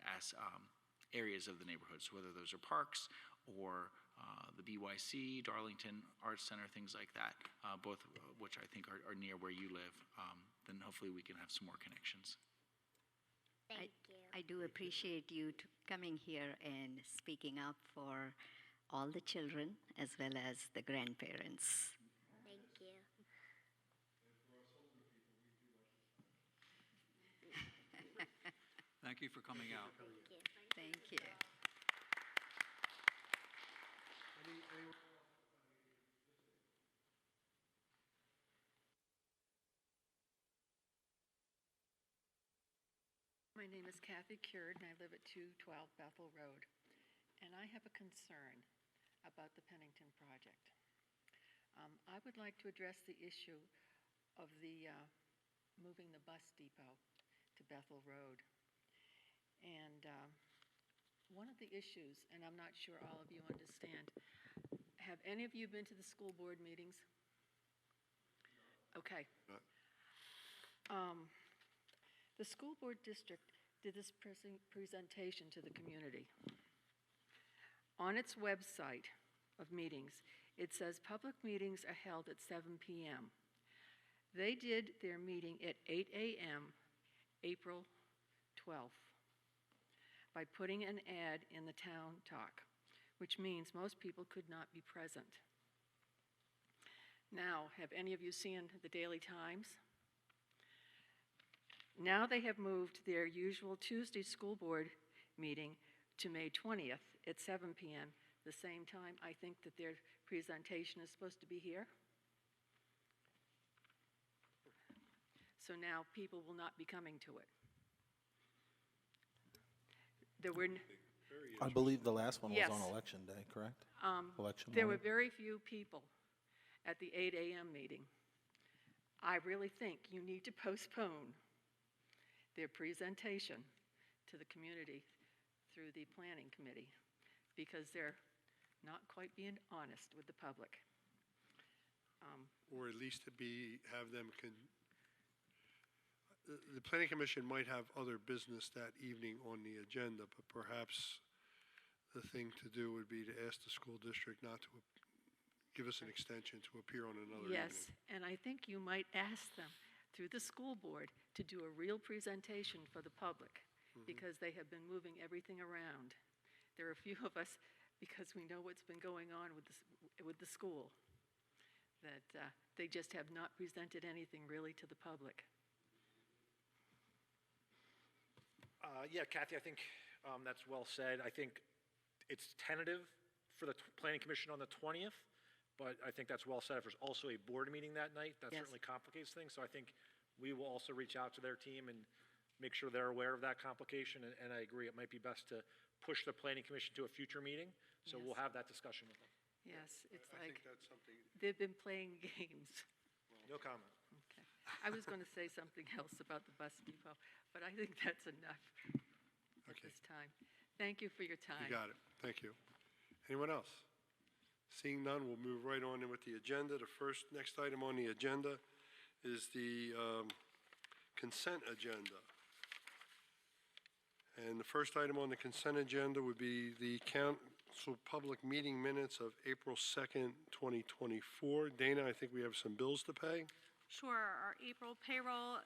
I: areas of the neighborhoods, whether those are parks or the BYC, Darlington Arts Center, things like that, both of which I think are near where you live. Then hopefully we can have some more connections.
M: Thank you.
B: I do appreciate you coming here and speaking up for all the children as well as the grandparents.
M: Thank you.
E: Thank you for coming out.
M: Thank you.
B: Thank you.
N: My name is Kathy Cured, and I live at 212 Bethel Road. And I have a concern about the Pennington project. I would like to address the issue of the moving the bus depot to Bethel Road. And one of the issues, and I'm not sure all of you understand, have any of you been to the school board meetings? Okay. The school board district did this presentation to the community. On its website of meetings, it says public meetings are held at 7 p.m. They did their meeting at 8 a.m. April 12th by putting an ad in the Town Talk, which means most people could not be present. Now, have any of you seen the Daily Times? Now they have moved their usual Tuesday school board meeting to May 20th at 7 p.m., the same time I think that their presentation is supposed to be here. So now people will not be coming to it. There were
J: I believe the last one was
N: Yes.
J: on Election Day, correct? Election
N: there were
J: morning?
N: very few people at the 8 a.m. meeting. I really think you need to postpone their presentation to the community through the planning committee because they're not quite being honest with the public.
A: Or at least to have them the planning commission might have other business that evening on the agenda, but perhaps the thing to do would be to ask the school district not to give us an extension to appear on another evening.
N: Yes, and I think you might ask them through the school board to do a real presentation for the public, because they have been moving everything around. There are a few of us, because we know what's been going on with the school, that they just have not presented anything really to the public.
F: Yeah, Kathy, I think that's well said. I think it's tentative for the Planning Commission on the 20th, but I think that's well said. If there's also a board meeting that night, that
N: Yes.
F: certainly complicates things. So I think we will also reach out to their team and make sure they're aware of that complication. And I agree, it might be best to push the Planning Commission to a future meeting. So we'll
N: Yes.
F: have that discussion with them.
N: Yes, it's
A: I think
N: like
A: that's something,
N: they've been playing games.
F: No comment.
N: Okay. I was going to say something else about the bus depot, but I think that's enough at
A: Okay.
N: this time. Thank you for your time.
A: you got it. Thank you. Anyone else? Seeing none, we'll move right on in with the agenda. The next item on the agenda is the consent agenda. And the first item on the consent agenda would be the council public meeting minutes of April 2nd, 2024. Dana, I think we have some bills to pay.
C: Sure, our April payroll,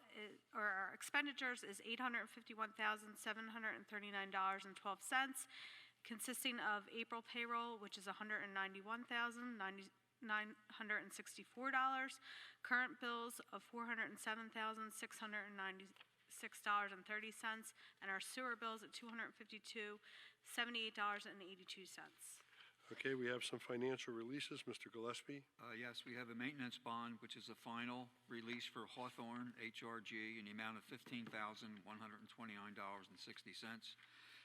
C: or our expenditures is $851,739.12, consisting of April payroll, which is $191,964, current bills of $407,696.30, and our sewer bills at $252,078.82.
A: Okay, we have some financial releases. Mr. Gillespie?
E: Yes, we have a maintenance bond, which is a final release for Hawthorne HRG in the amount of $15,129.60.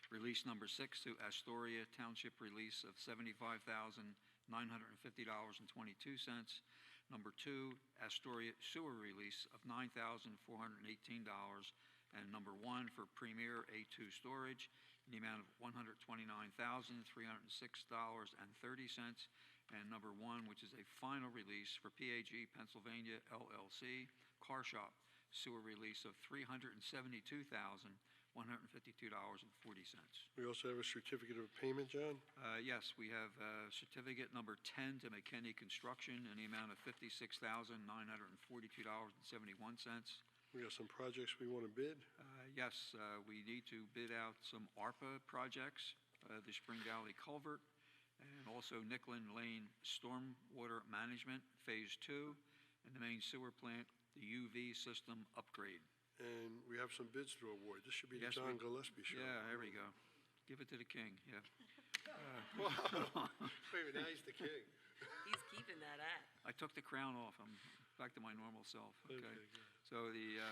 E: Release number 6 to Astoria Township release of $75,950.22. Number 2, Astoria Sewer release of $9,418. And number 1 for Premier A2 Storage in the amount of $129,306.30. And number 1, which is a final release for PAG Pennsylvania LLC Car Shop Sewer release of $372,152.40.
A: We also have a certificate of payment, John?
E: Yes, we have certificate number 10 to McKinney Construction in the amount of $56,942.71.
A: We have some projects we want to bid.
E: Yes, we need to bid out some ARPA projects, the Spring Valley Culvert, and also Nicklin Lane Stormwater Management Phase 2, and the main sewer plant, the UV system upgrade.
A: And we have some bids to award. This should be the
E: Yes,
A: John
E: we-
A: Gillespie show.
E: Yeah, there we go. Give it to the king, yeah.
A: Wow. Wait a minute, now he's the king.
D: He's keeping that at.
E: I took the crown off. I'm back to my normal self, okay?
A: Okay, good.
E: So the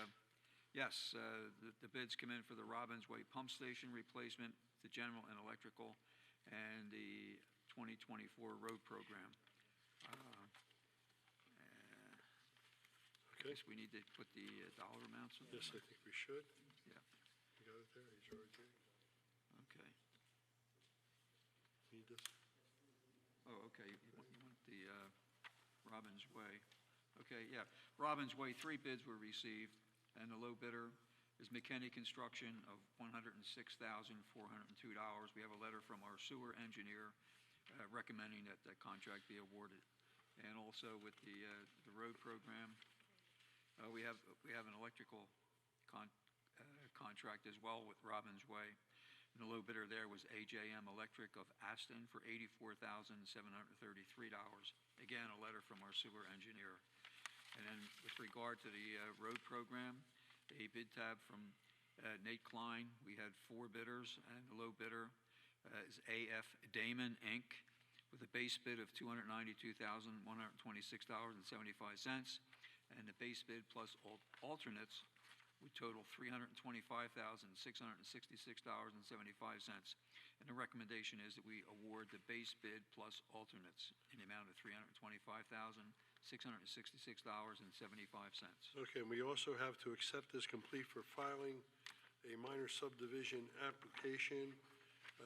E: bids come in for the Robbins Way Pump Station replacement, the general and electrical, and the 2024 road program. I
A: Okay.
E: guess we need to put the dollar amounts in.
A: Yes, I think we should.
E: Yeah,
A: You got it there, HRG?
E: okay.
A: Need this?
E: Oh, okay, you want the Robbins Way. Okay, yeah, Robbins Way, 3 bids were received, and the low bidder is McKinney Construction of $106,402. We have a letter from our sewer engineer recommending that that contract be awarded. And also with the road program, we have an electrical contract as well with Robbins Way. And the low bidder there was AJM Electric of Aston for $84,733. Again, a letter from our sewer engineer. And then with regard to the road program, a bid tab from Nate Klein. We had 4 bidders, and the low bidder is AF Damon, Inc., with a base bid of $292,126.75, and the base bid plus alternates would total $325,666.75. And the recommendation is that we award the base bid plus alternates in the amount of $325,666.75.
A: Okay, and we also have to accept as complete for filing a minor subdivision application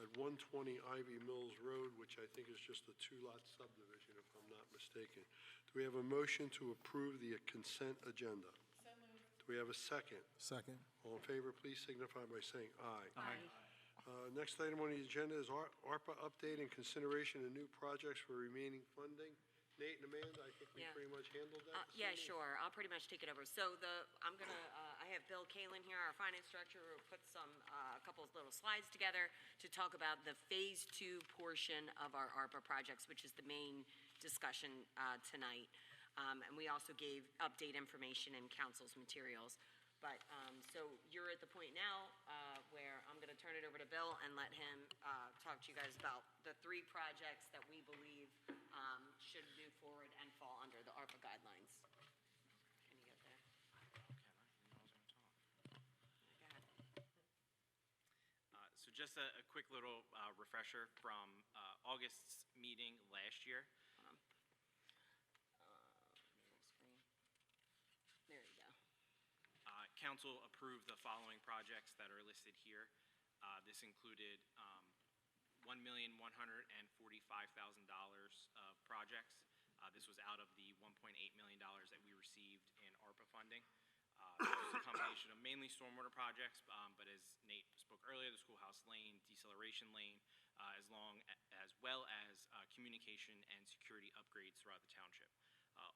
A: at 120 Ivy Mills Road, which I think is just a 2-lot subdivision, if I'm not mistaken. Do we have a motion to approve the consent agenda? So moved. Do we have a second?
J: Second.
A: All in favor, please signify by saying aye.
C: Aye.
A: Next item on the agenda is ARPA update and consideration of new projects for remaining funding. Nate and Amanda, I think we
D: Yeah.
A: pretty much handled that. this
D: Yeah,
A: evening.
D: sure. I'll pretty much take it over. So I have Bill Kalin here, our finance director, who put a couple of little slides together to talk about the Phase 2 portion of our ARPA projects, which is the main discussion tonight. And we also gave update information in council's materials. But, so you're at the point now where I'm going to turn it over to Bill and let him talk to you guys about the 3 projects that we believe should move forward and fall under the ARPA guidelines. Can you get there? Go ahead.
O: So just a quick little refresher from August's meeting last year.
D: Hold on. Middle screen. There you go.
O: Council approved the following projects that are listed here. This included $1,145,000 of projects. This was out of the $1.8 million that we received in ARPA funding. This was a combination of mainly stormwater projects, but as Nate spoke earlier, the Schoolhouse Lane, deceleration lane, as well as communication and security upgrades throughout the township.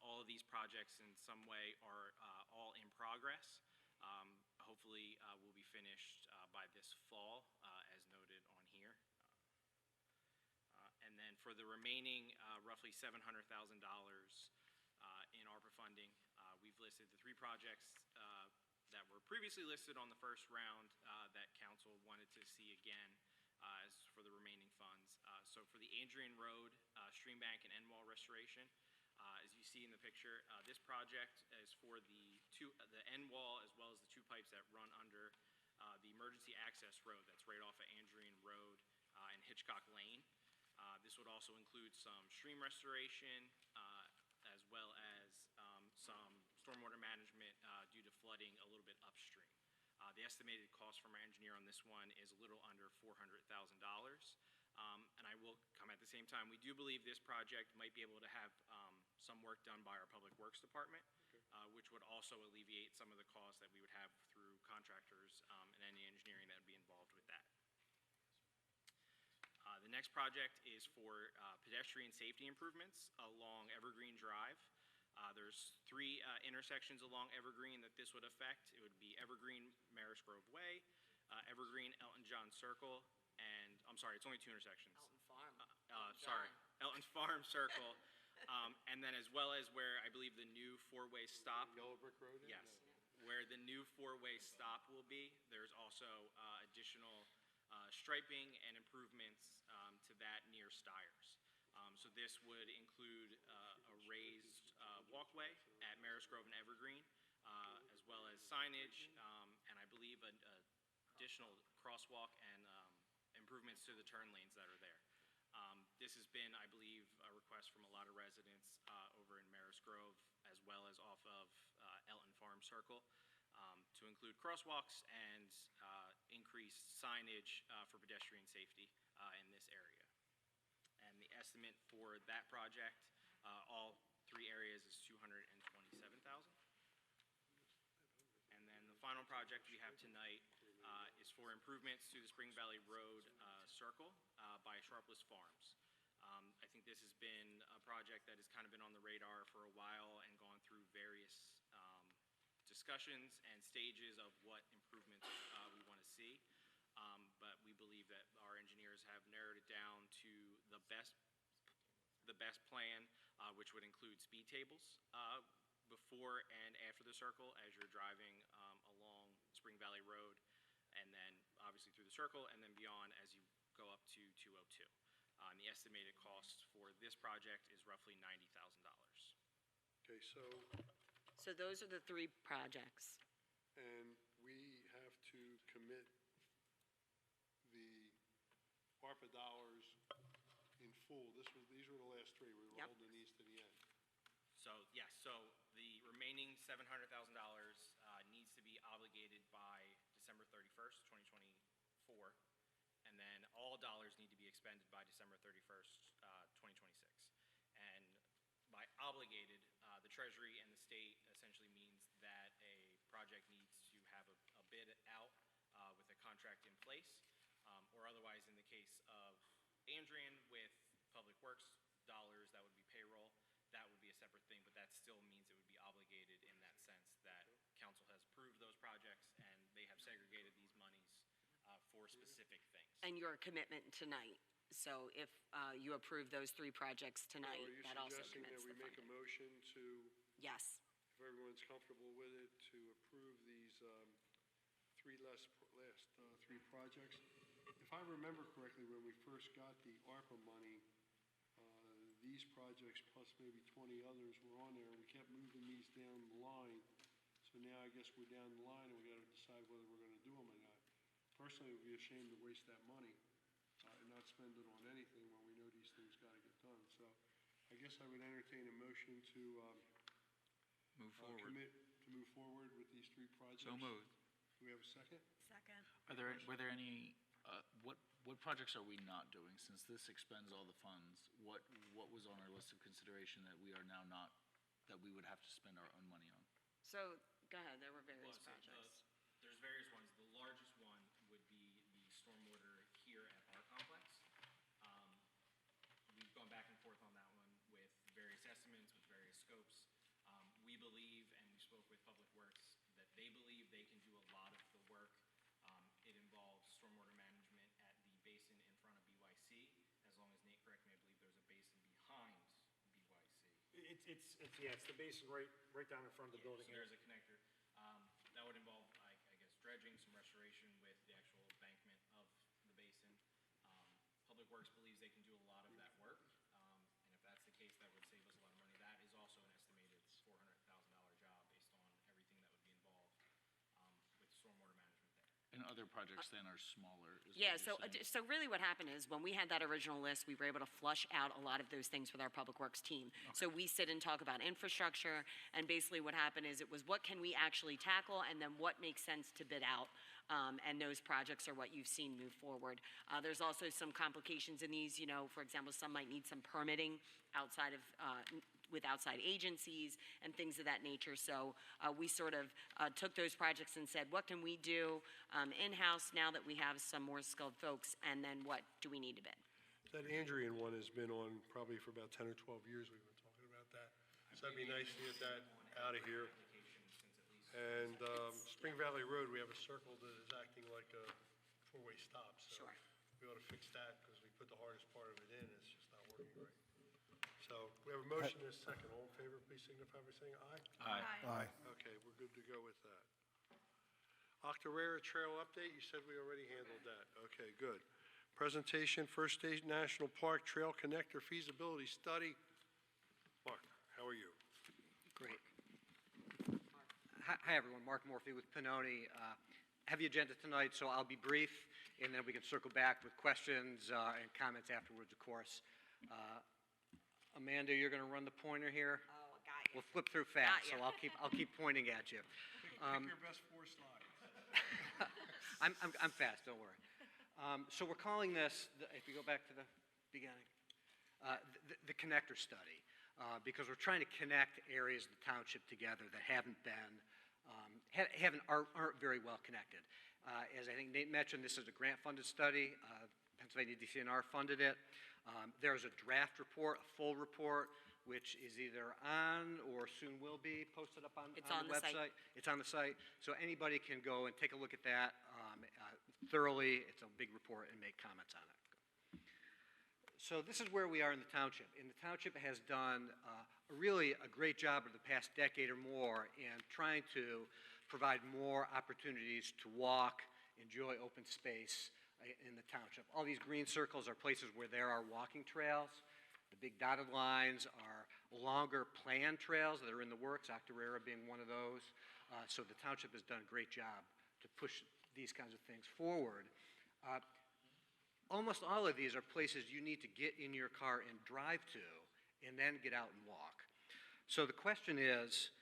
O: All of these projects in some way are all in progress. Hopefully, will be finished by this fall, as noted on here. And then for the remaining roughly $700,000 in ARPA funding, we've listed the 3 projects that were previously listed on the first round that council wanted to see again as for the remaining funds. So for the Adrian Road, stream bank and end wall restoration, as you see in the picture, this project is for the end wall as well as the 2 pipes that run under the emergency access road that's right off of Andrian Road and Hitchcock Lane. This would also include some stream restoration as well as some stormwater management due to flooding a little bit upstream. The estimated cost from our engineer on this one is a little under $400,000. And I will come at the same time, we do believe this project might be able to have some work done by our Public Works Department, which would also alleviate some of the costs that we would have through contractors and any engineering that would be involved with that. The next project is for pedestrian safety improvements along Evergreen Drive. There's 3 intersections along Evergreen that this would affect. It would be Evergreen Maris Grove Way, Evergreen Elton John Circle, and, I'm sorry, it's only 2 intersections.
D: Elton Farm.
O: Sorry, Elton Farm Circle, and then as well as where I believe the new 4-way stop.
A: Yellow Brick Road?
O: Yes, where the new 4-way stop will be. There's also additional striping and improvements to that near Stiers. So this would include a raised walkway at Maris Grove and Evergreen, as well as signage, and I believe an additional crosswalk and improvements to the turn lanes that are there. This has been, I believe, a request from a lot of residents over in Maris Grove, as well as off of Elton Farm Circle, to include crosswalks and increased signage for pedestrian safety in this area. And the estimate for that project, all 3 areas, is $227,000. And then the final project we have tonight is for improvements to the Spring Valley Road Circle by Sharpless Farms. I think this has been a project that has kind of been on the radar for a while and gone through various discussions and stages of what improvements we want to see. But we believe that our engineers have narrowed it down to the best plan, which would include speed tables before and after the circle as you're driving along Spring Valley Road, and then obviously through the circle, and then beyond as you go up to 202. And the estimated cost for this project is roughly $90,000.
A: Okay,
D: So those are the 3 projects.
A: and we have to commit the ARPA dollars in full. These were the last 3. We were
D: Yep.
A: holding these to the end.
O: So, yes, so the remaining $700,000 needs to be obligated by December 31st, 2024, and then all dollars need to be expended by December 31st, 2026. And by obligated, the Treasury and the state essentially means that a project needs to have a bid out with a contract in place, or otherwise in the case of Andrian with Public Works dollars, that would be payroll, still means it would be obligated in that sense that council has approved those projects and they have segregated these monies for specific things.
D: And your commitment tonight. So if you approve those 3 projects tonight,
A: Are you
D: that also
A: suggesting that
D: commits
A: we
D: the
A: make a
D: funding.
A: motion to,
D: Yes.
A: if everyone's comfortable with it, to approve these last 3 projects? If I remember correctly, when we first got the ARPA money, these projects plus maybe 20 others were on there, and we kept moving these down the line. So now I guess we're down the line, and we got to decide whether we're going to do them or not. Personally, it would be a shame to waste that money and not spend it on anything when we know these things got to get done. So I guess I would entertain a motion to
E: Move forward.
A: commit to move forward with these 3 projects.
E: So moved.
A: Do we have a second?
C: Second.
I: Were there any, what projects are we not doing? Since this expends all the funds, what was on our list of consideration that we are now not, that we would have to spend our own money on?
D: So, go ahead, there were various
O: Well, so
D: projects.
O: there's various ones. The largest one would be the stormwater here at our complex. We've gone back and forth on that one with various estimates, with various scopes. We believe, and we spoke with Public Works, that they believe they can do a lot of the work. It involves stormwater management at the basin in front of BYC. As long as Nate correct me, I believe there's a basin behind BYC.
F: It's the basin right down in front of the building
O: So
F: here.
O: there's a connector. That would involve, I guess, dredging, some restoration with the actual embankment of the basin. Public Works believes they can do a lot of that work, and if that's the case, that would save us a lot of money. That is also an estimated $400,000 job based on everything that would be involved with stormwater management there.
I: And other projects then are smaller, is what
D: Yeah,
I: you're saying?
D: so really what happened is, when we had that original list, we were able to flush out a lot of those things with our Public Works team. So we sit and talk about infrastructure, and basically what happened is, it was what can we actually tackle, and then what makes sense to bid out. And those projects are what you've seen move forward. There's also some complications in these, for example, some might need some permitting outside of, with outside agencies and things of that nature. So we sort of took those projects and said, what can we do in-house now that we have some more skilled folks, and then what do we need to bid?
A: That Andrian one has been on probably for about 10 or 12 years. We've been talking about that. So that'd be nice to get that out of here. And Spring Valley Road, we have a circle that is acting like a 4-way stop. So
D: Sure.
A: we ought to fix that, because we put the hardest part of it in. It's just not working right. So we have a motion and a second. All in favor, please signify by saying aye.
J: Aye.
A: Okay, we're good to go with that. Octorara Trail update, you said we already handled that. Okay, good. Presentation, First State National Park Trail Connector Feasibility Study. Mark, how are you?
P: Great. Hi, everyone. Mark Morphy with Pannoni. Heavy agenda tonight, so I'll be brief, and then we can circle back with questions and comments afterwards, of course. Amanda, you're going to run the pointer here?
D: Oh, got you.
P: We'll flip through fast, so
D: Got ya.
P: I'll keep pointing at you.
A: Pick your best 4 slides.
P: I'm fast, don't worry. So we're calling this, if you go back to the beginning, the connector study, because we're trying to connect areas of the township together that aren't very well connected. As I think Nate mentioned, this is a grant-funded study. Pennsylvania DCNR funded it. There's a draft report, a full report, which is either on or soon will be posted up on the website. It's on the site. So anybody can go and take a look at that thoroughly. It's a big report, and make comments on it. So this is where we are in the township. And the township has done really a great job over the past decade or more in trying to provide more opportunities to walk, enjoy open space in the township. All these green circles are places where there are walking trails. The big dotted lines are longer planned trails that are in the works, Octorara being one of those. So the township has done a great job to push these kinds of things forward. Almost all of these are places you need to get in your car and drive to, and then get out and walk. So the question is,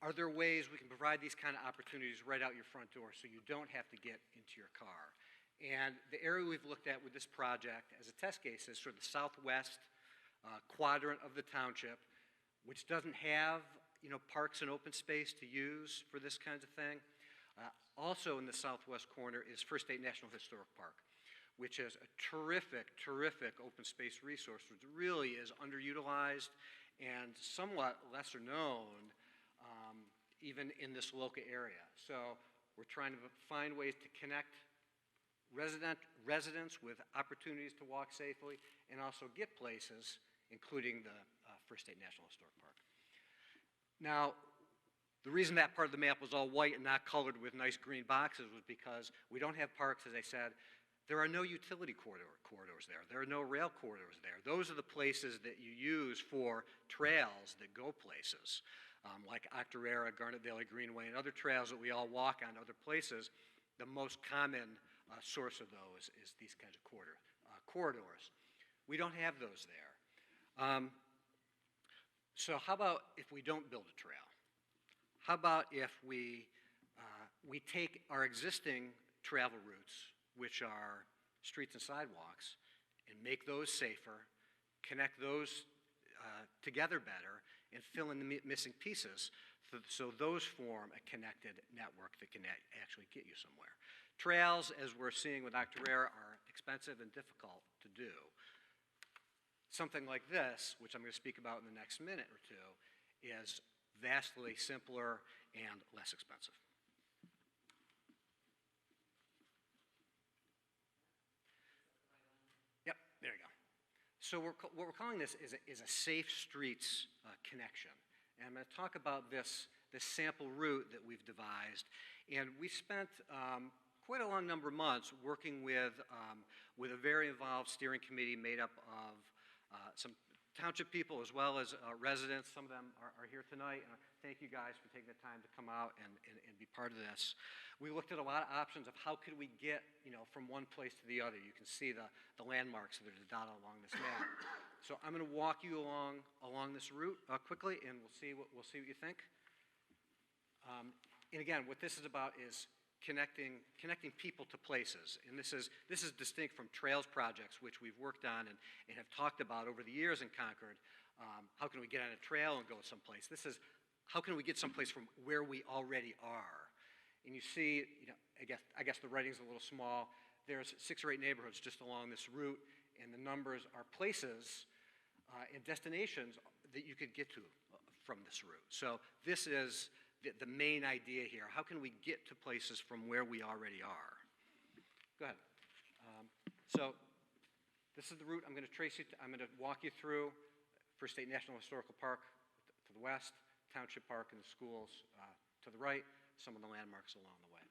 P: are there ways we can provide these kind of opportunities right out your front door so you don't have to get into your car? And the area we've looked at with this project as a test case is sort of the southwest quadrant of the township, which doesn't have, parks and open space to use for this kind of thing. Also in the southwest corner is First State National Historic Park, which is a terrific, terrific open space resource, which really is underutilized and somewhat lesser known even in this local area. So we're trying to find ways to connect residents with opportunities to walk safely and also get places, including the First State National Historic Park. Now, the reason that part of the map was all white and not colored with nice green boxes was because we don't have parks, as I said. There are no utility corridors there. There are no rail corridors there. Those are the places that you use for trails that go places, like Octorara, Garnet Valley Greenway, and other trails that we all walk on other places. The most common source of those is these kinds of corridors. We don't have those there. So how about if we don't build a trail? How about if we take our existing travel routes, which are streets and sidewalks, and make those safer, connect those together better, and fill in the missing pieces so those form a connected network that can actually get you somewhere. Trails, as we're seeing with Octorara, are expensive and difficult to do. Something like this, which I'm going to speak about in the next minute or two, is vastly simpler and less expensive. Yep, there you go. So what we're calling this is a safe streets connection. And I'm going to talk about this sample route that we've devised. And we spent quite a long number of months working with a very involved steering committee made up of some township people as well as residents. Some of them are here tonight. And thank you guys for taking the time to come out and be part of this. We looked at a lot of options of how could we get from one place to the other. You can see the landmarks that are dotted along this map. So I'm going to walk you along this route quickly, and we'll see what you think. And again, what this is about is connecting people to places. And this is distinct from trails projects, which we've worked on and have talked about over the years in Concord. How can we get on a trail and go someplace? This is how can we get someplace from where we already are? And you see, I guess the writing's a little small. There's 6 or 8 neighborhoods just along this route, and the numbers are places and destinations that you could get to from this route. So this is the main idea here. How can we get to places from where we already are? Go ahead. So this is the route I'm going to trace you. I'm going to walk you through First State National Historical Park to the west, Township Park and the schools to the right, some of the landmarks along the way.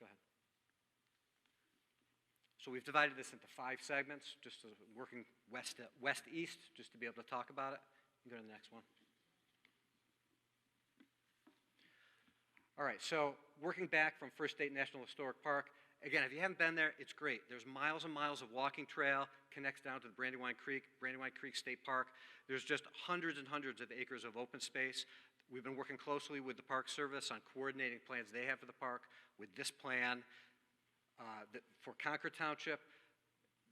P: Go ahead. So we've divided this into 5 segments, just working west-east, just to be able to talk about it. You can go to the next one. All right, so working back from First State National Historic Park, again, if you haven't been there, it's great. There's miles and miles of walking trail, connects down to the Brandywine Creek State Park. There's just hundreds and hundreds of acres of open space. We've been working closely with the Park Service on coordinating plans they have for the park with this plan. For Concord Township,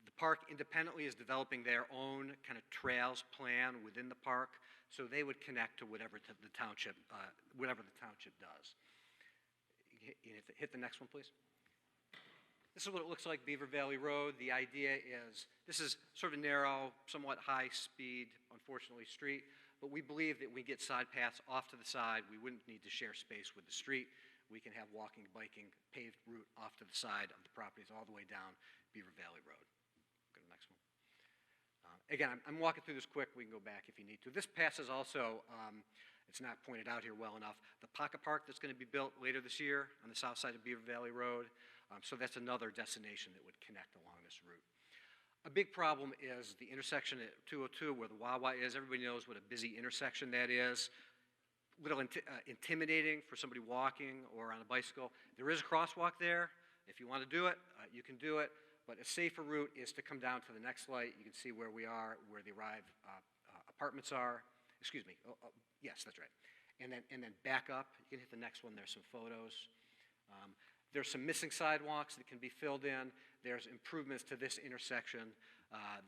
P: the park independently is developing their own kind of trails plan within the park, so they would connect to whatever the township does. Hit the next one, please. This is what it looks like, Beaver Valley Road. The idea is, this is sort of a narrow, somewhat high-speed, unfortunately, street, but we believe that we get side paths off to the side. We wouldn't need to share space with the street. We can have walking, biking, paved route off to the side of the properties all the way down Beaver Valley Road. Go to the next one. Again, I'm walking through this quick. We can go back if you need to. This passes also, it's not pointed out here well enough, the pocket park that's going to be built later this year on the south side of Beaver Valley Road. So that's another destination that would connect along this route. A big problem is the intersection at 202 where the Wawa is. Everybody knows what a busy intersection that is. A little intimidating for somebody walking or on a bicycle. There is a crosswalk there. If you want to do it, you can do it. But a safer route is to come down to the next light. You can see where we are, where the arrived apartments are. Excuse me. Yes, that's right. And then back up. You can hit the next one. There's some photos. There's some missing sidewalks that can be filled in. There's improvements to this intersection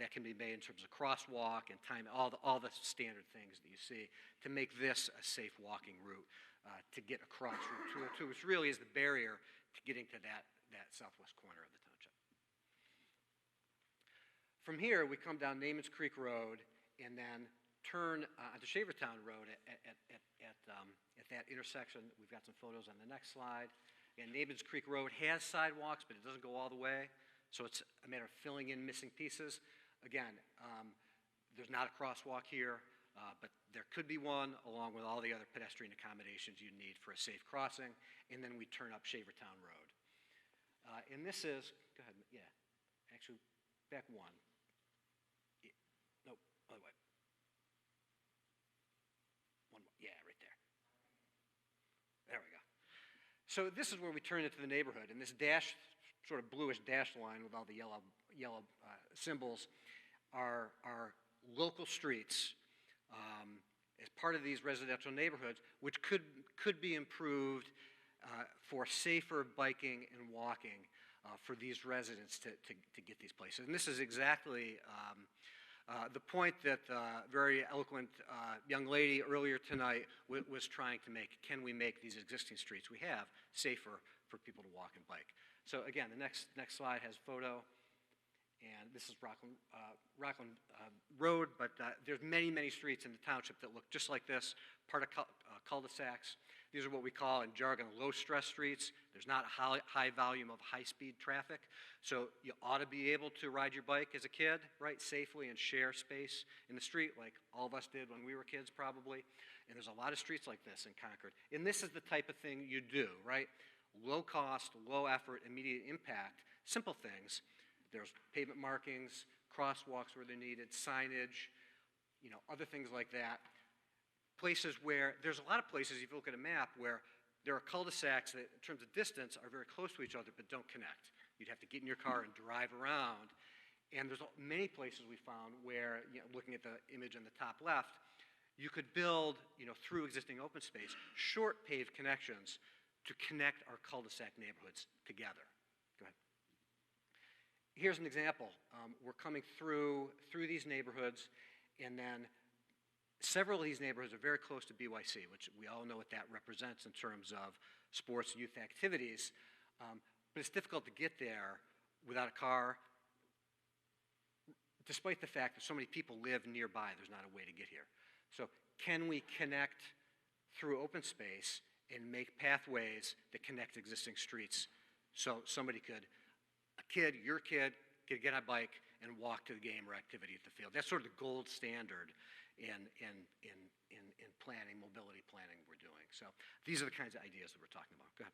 P: that can be made in terms of crosswalk and time, all the standard things that you see to make this a safe walking route to get across Route 202, which really is the barrier to getting to that southwest corner of the township. From here, we come down Namens Creek Road and then turn onto Shavertown Road at that intersection. We've got some photos on the next slide. And Nabins Creek Road has sidewalks, but it doesn't go all the way. So it's a matter of filling in missing pieces. Again, there's not a crosswalk here, but there could be one along with all the other pedestrian accommodations you need for a safe crossing. And then we turn up Shavertown Road. And this is, go ahead, yeah, actually, back one. Yeah, nope, other way. One more, yeah, right there. There we go. So this is where we turn into the neighborhood, and this dash, sort of bluish dash line with all the yellow symbols are local streets as part of these residential neighborhoods, which could be improved for safer biking and walking for these residents to get these places. And this is exactly the point that very eloquent young lady earlier tonight was trying to make. Can we make these existing streets we have safer for people to walk and bike? So again, the next slide has photo, and this is Rockland Road, but there's many streets in the township that look just like this, part of cul-de-sacs. These are what we call in jargon low-stress streets. There's not a high volume of high-speed traffic, so you ought to be able to ride your bike as a kid, right, safely and share space in the street like all of us did when we were kids probably. And there's a lot of streets like this in Concord. And this is the type of thing you do, right? Low cost, low effort, immediate impact, simple things. There's pavement markings, crosswalks where they're needed, signage, other things like that. Places where, there's a lot of places, if you look at a map, where there are cul-de-sacs that, in terms of distance, are very close to each other but don't connect. You'd have to get in your car and drive around. And there's many places we found where, looking at the image on the top left, you could build, through existing open space, short paved connections to connect our cul-de-sac neighborhoods together. Go ahead. Here's an example. We're coming through these neighborhoods, and then several of these neighborhoods are very close to BYC, which we all know what that represents in terms of sports and youth activities. But it's difficult to get there without a car, despite the fact that so many people live nearby. There's not a way to get here. So can we connect through open space and make pathways that connect existing streets so somebody could, your kid, could get on a bike and walk to the game or activity at the field? That's sort of the gold standard in planning, mobility planning we're doing. So these are the kinds of ideas that we're talking about. Go ahead.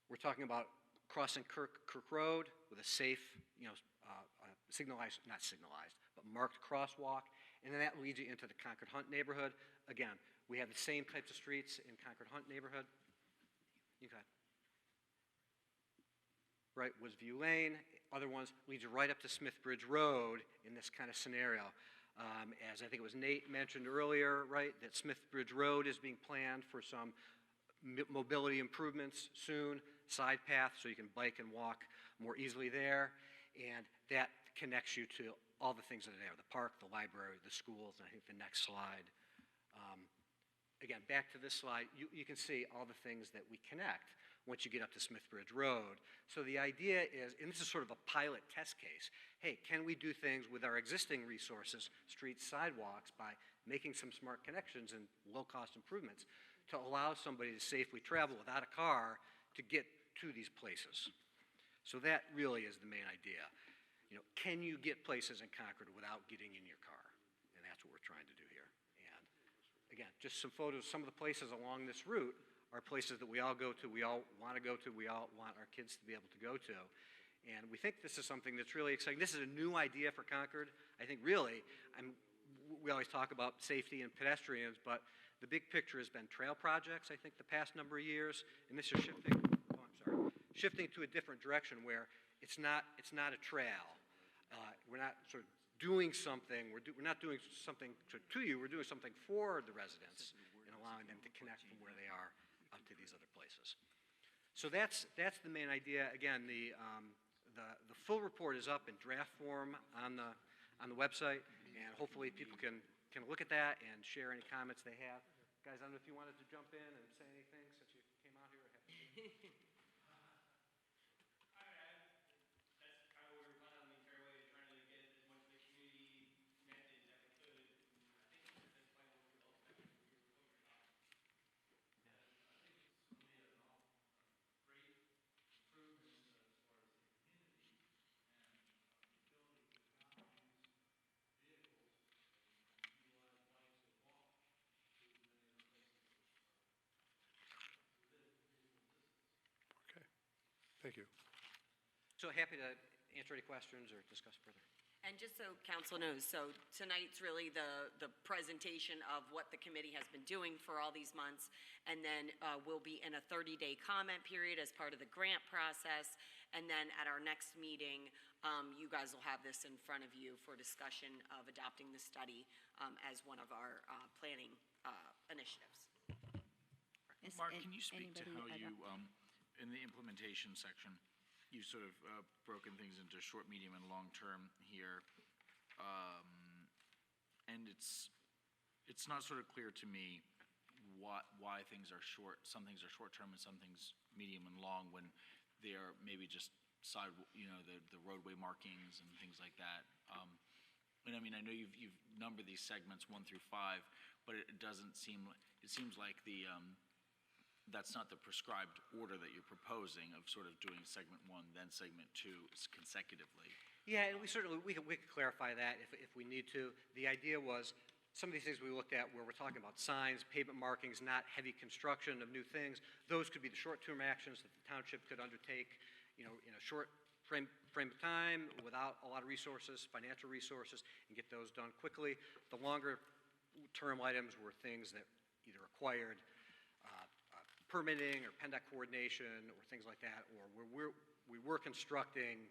P: We're talking about crossing Kirk Road with a safe, signalized, not signalized, but marked crosswalk. And then that leads you into the Concord Hunt neighborhood. Again, we have the same types of streets in Concord Hunt neighborhood. You go ahead. Right, Woodsview Lane. Other ones lead you right up to Smithbridge Road in this kind of scenario. As I think it was Nate mentioned earlier, right, that Smithbridge Road is being planned for some mobility improvements soon, side path so you can bike and walk more easily there. And that connects you to all the things that are there, the park, the library, the schools, and I think the next slide. Again, back to this slide, you can see all the things that we connect once you get up to Smithbridge Road. So the idea is, and this is sort of a pilot test case, hey, can we do things with our existing resources, streets, sidewalks, by making some smart connections and low-cost improvements to allow somebody to safely travel without a car to get to these places? So that really is the main idea. Can you get places in Concord without getting in your car? And that's what we're trying to do here. And again, just some photos. Some of the places along this route are places that we all go to, we all want to go to, we all want our kids to be able to go to. And we think this is something that's really exciting. This is a new idea for Concord. I think really, we always talk about safety and pedestrians, but the big picture has been trail projects, I think, the past number of years. And this is shifting to a different direction where it's not a trail. We're not sort of doing something, we're not doing something to you, we're doing something for the residents and allowing them to connect from where they are up to these other places. So that's the main idea. Again, the full report is up in draft form on the website, and hopefully people can look at that and share any comments they have. Guys, I don't know if you wanted to jump in and say anything since you came out here.
A: Thank you.
P: So happy to answer any questions or discuss further.
D: And just so council knows, so tonight's really the presentation of what the committee has been doing for all these months, and then we'll be in a 30-day comment period as part of the grant process, and then at our next meeting, you guys will have this in front of you for discussion of adopting the study as one of our planning initiatives.
B: Is
I: Mark, can you speak to
B: anybody
I: how you, in the implementation section, you sort of broken things into short, medium, and long-term here. And it's not sort of clear to me why things are short, some things are short-term and some things medium and long when they are maybe just the roadway markings and things like that. And I mean, I know you've numbered these segments 1 through 5, but it seems like that's not the prescribed order that you're proposing of sort of doing segment 1, then segment 2 consecutively.
P: Yeah, and we could clarify that if we need to. The idea was some of these things we looked at where we're talking about signs, pavement markings, not heavy construction of new things. Those could be the short-term actions that the township could undertake, in a short frame of time without a lot of resources, financial resources, and get those done quickly. The longer-term items were things that either required permitting or PennDOT coordination or things like that, or we were constructing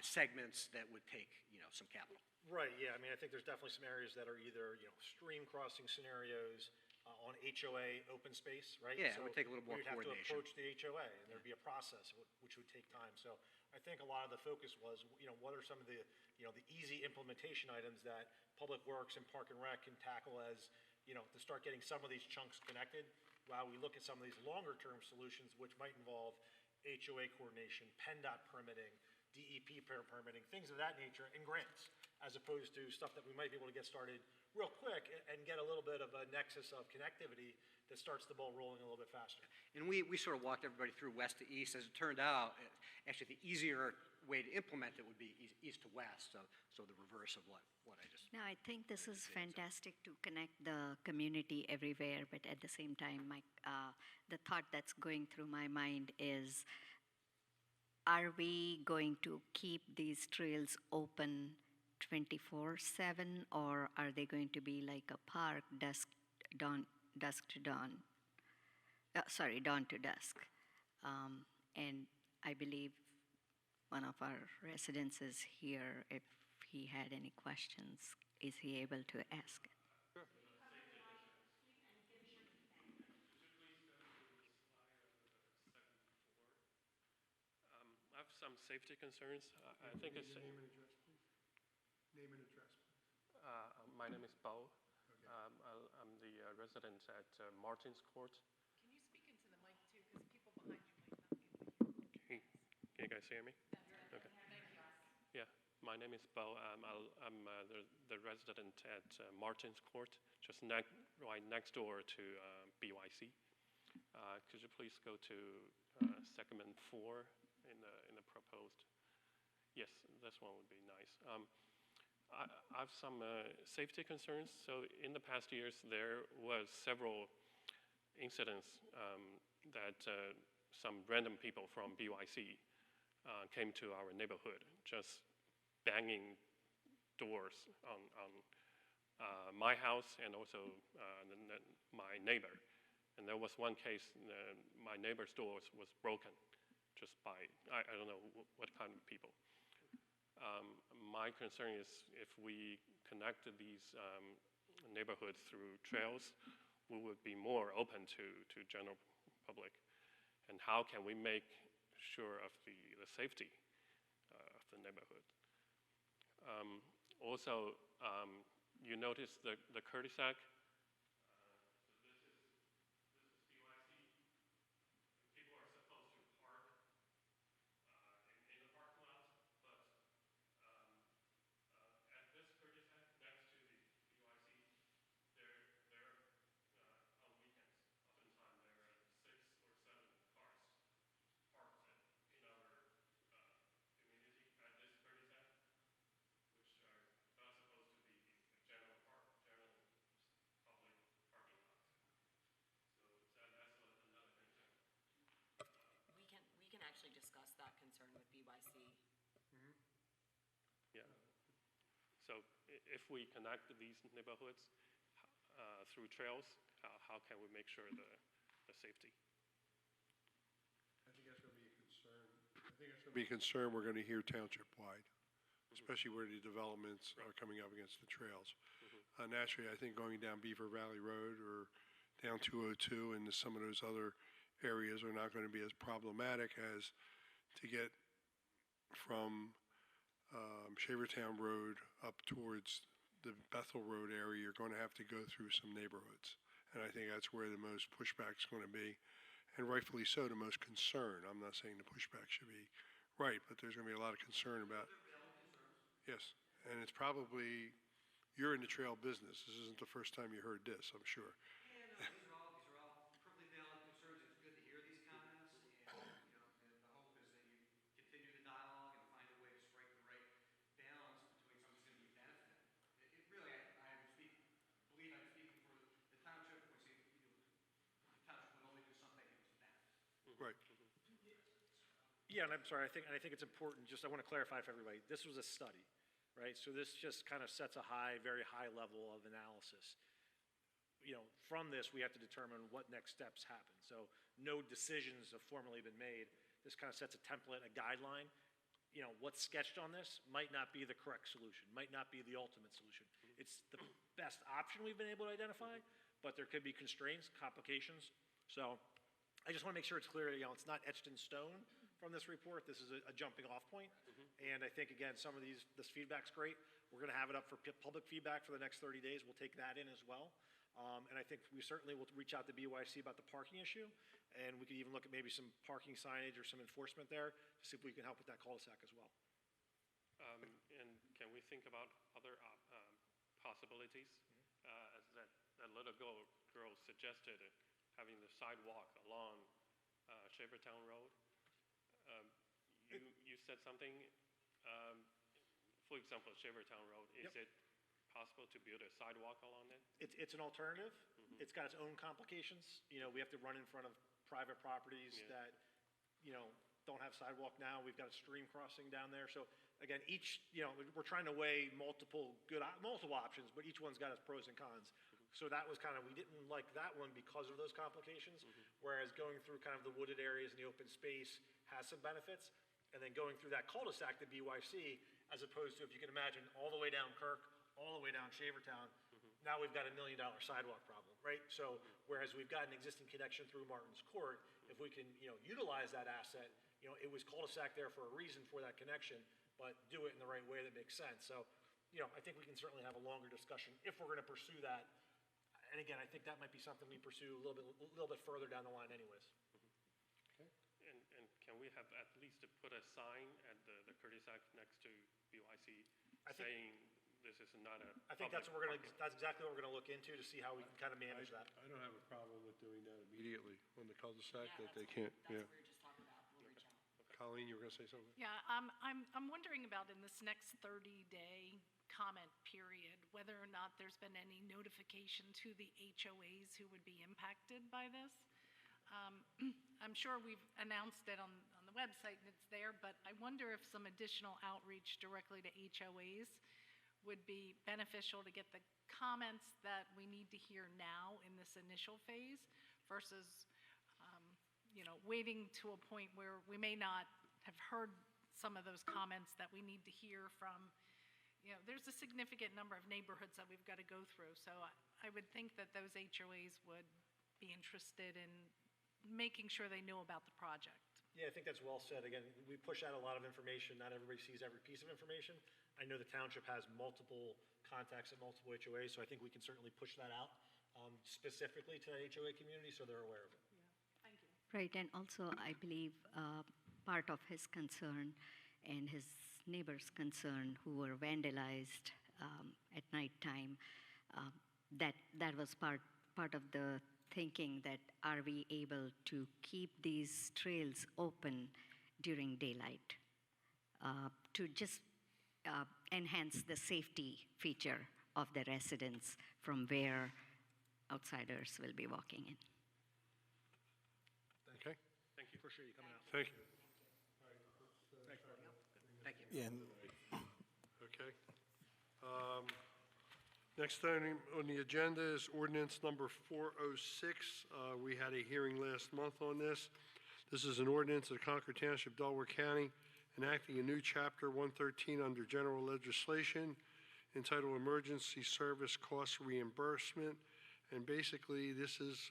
P: segments that would take, some capital.
F: Right, yeah, I mean, I think there's definitely some areas that are either, stream crossing scenarios on HOA open space, right?
P: Yeah, it
F: So
P: would take a little more
F: we'd have to
P: coordination.
F: approach the HOA, and there'd be a process which would take time. So I think a lot of the focus was, what are some of the, the easy implementation items that Public Works and Park and Rec can tackle as, to start getting some of these chunks connected, while we look at some of these longer-term solutions, which might involve HOA coordination, PennDOT permitting, DEP permitting, things of that nature, and grants, as opposed to stuff that we might be able to get started real quick and get a little bit of a nexus of connectivity that starts the ball rolling a little bit faster.
P: And we sort of walked everybody through west to east. As it turned out, actually the easier way to implement it would be east to west, so the reverse of what I just...
B: No, I think this is fantastic to connect the community everywhere, but at the same time, the thought that's going through my mind is, are we going to keep these trails open 24/7, or are they going to be like a park, dawn to dawn? Dawn to dusk. And I believe one of our residents is here. If he had any questions, is he able to ask it?
Q: I have some safety concerns. I think it's...
A: Name and address, please. Name and address, please.
Q: My name is Bo. I'm the resident at Martin's Court.
H: Can you speak into the mic too, because people behind you might not be able to.
Q: Can you guys hear me? Okay. Yeah, my name is Bo. I'm the resident at Martin's Court, just right next door to BYC. Could you please go to segment 4 in the proposed? Yes, this one would be nice. I have some safety concerns. So in the past years, there was several incidents that some random people from BYC came to our neighborhood, just banging doors on my house and also my neighbor. And there was one case, my neighbor's door was broken just by, I don't know what kind of people. My concern is if we connected these neighborhoods through trails, we would be more open to general public. And how can we make sure of the safety of the neighborhood? Also, you notice the cul-de-sac. Yeah. So if we connect these neighborhoods through trails, how can we make sure the safety?
A: I think that's going to be a concern. I think that's going to be a concern we're going to hear township-wide, especially where the developments are coming up against the trails. Naturally, I think going down Beaver Valley Road or down 202 and some of those other areas are not going to be as problematic as to get from Shavertown Road up towards the Bethel Road area. You're going to have to go through some neighborhoods. And I think that's where the most pushback is going to be. And rightfully so, the most concern. I'm not saying the pushback should be right, but there's going to be a lot of concern about. Yes, and it's probably, you're in the trail business. This isn't the first time you heard this, I'm sure.
P: Yeah, no, these are all perfectly valid concerns. It's good to hear these comments, and, the hope is that you continue the dialogue and find a way to strike the right balance between something that's going to be a benefit. It really, believe I'm speaking for the township, when say, the township would only do something if it was a benefit.
A: Right.
F: Yeah, and I'm sorry, I think it's important, I want to clarify for everybody, this was a study, right? So this just kind of sets a very high level of analysis. From this, we have to determine what next steps happen. So no decisions have formally been made. This kind of sets a template, a guideline. What's sketched on this might not be the correct solution, might not be the ultimate solution. It's the best option we've been able to identify, but there could be constraints, complications. So I just want to make sure it's clear, it's not etched in stone from this report. This is a jumping off point. And I think, again, some of this feedback's great. We're going to have it up for public feedback for the next 30 days. We'll take that in as well. And I think we certainly will reach out to BYC about the parking issue. And we could even look at maybe some parking signage or some enforcement there to see if we can help with that cul-de-sac as well.
Q: And can we think about other possibilities? As that little girl suggested, having the sidewalk along Shavertown Road. You said something, for example, Shavertown Road, is it possible to build a sidewalk along it?
F: It's an alternative. It's got its own complications. We have to run in front of private properties that, don't have sidewalk now. We've got a stream crossing down there. So again, we're trying to weigh multiple options, but each one's got its pros and cons. So that was we didn't like that one because of those complications, whereas going through kind of the wooded areas and the open space has some benefits. And then going through that cul-de-sac to BYC, as opposed to, if you can imagine, all the way down Kirk, all the way down Shavertown, now we've got $1 million sidewalk problem, right? So whereas we've got an existing connection through Martin's Court, if we can, utilize that asset, it was cul-de-sac there for a reason for that connection, but do it in the right way that makes sense. So, I think we can certainly have a longer discussion if we're going to pursue that. And again, I think that might be something we pursue a little bit further down the line anyways.
Q: Okay. And can we have at least to put a sign at the cul-de-sac next to BYC saying this is not a
F: I think that's exactly what we're going to look into to see how we can kind of manage that.
A: I don't have a problem with doing that immediately on the cul-de-sac that they can't,
D: That's what we were just talking about. We'll reach out.
A: Colleen, you were going to say something?
H: Yeah, I'm wondering about in this next 30-day comment period, whether or not there's been any notification to the HOAs who would be impacted by this. I'm sure we've announced it on the website and it's there, but I wonder if some additional outreach directly to HOAs would be beneficial to get the comments that we need to hear now in this initial phase versus waiting to a point where we may not have heard some of those comments that we need to hear from. There's a significant number of neighborhoods that we've got to go through. So I would think that those HOAs would be interested in making sure they know about the project.
F: Yeah, I think that's well said. Again, we push out a lot of information. Not everybody sees every piece of information. I know the township has multiple contacts at multiple HOAs, so I think we can certainly push that out specifically to the HOA community so they're aware of it.
H: Thank you.
B: Right, and also I believe part of his concern and his neighbors' concern who were vandalized at nighttime, that was part of the thinking that are we able to keep these trails open during daylight to just enhance the safety feature of the residents from where outsiders will be walking in.
A: Okay.
F: Thank you. Appreciate you coming out.
A: Thank you.
P: Thank you.
J: Yeah, and
A: Okay. Next item on the agenda is ordinance number 406. We had a hearing last month on this. This is an ordinance of Concord Township, Delaware County, enacting a new chapter 113 under general legislation entitled Emergency Service Cost Reimbursement. And basically, this is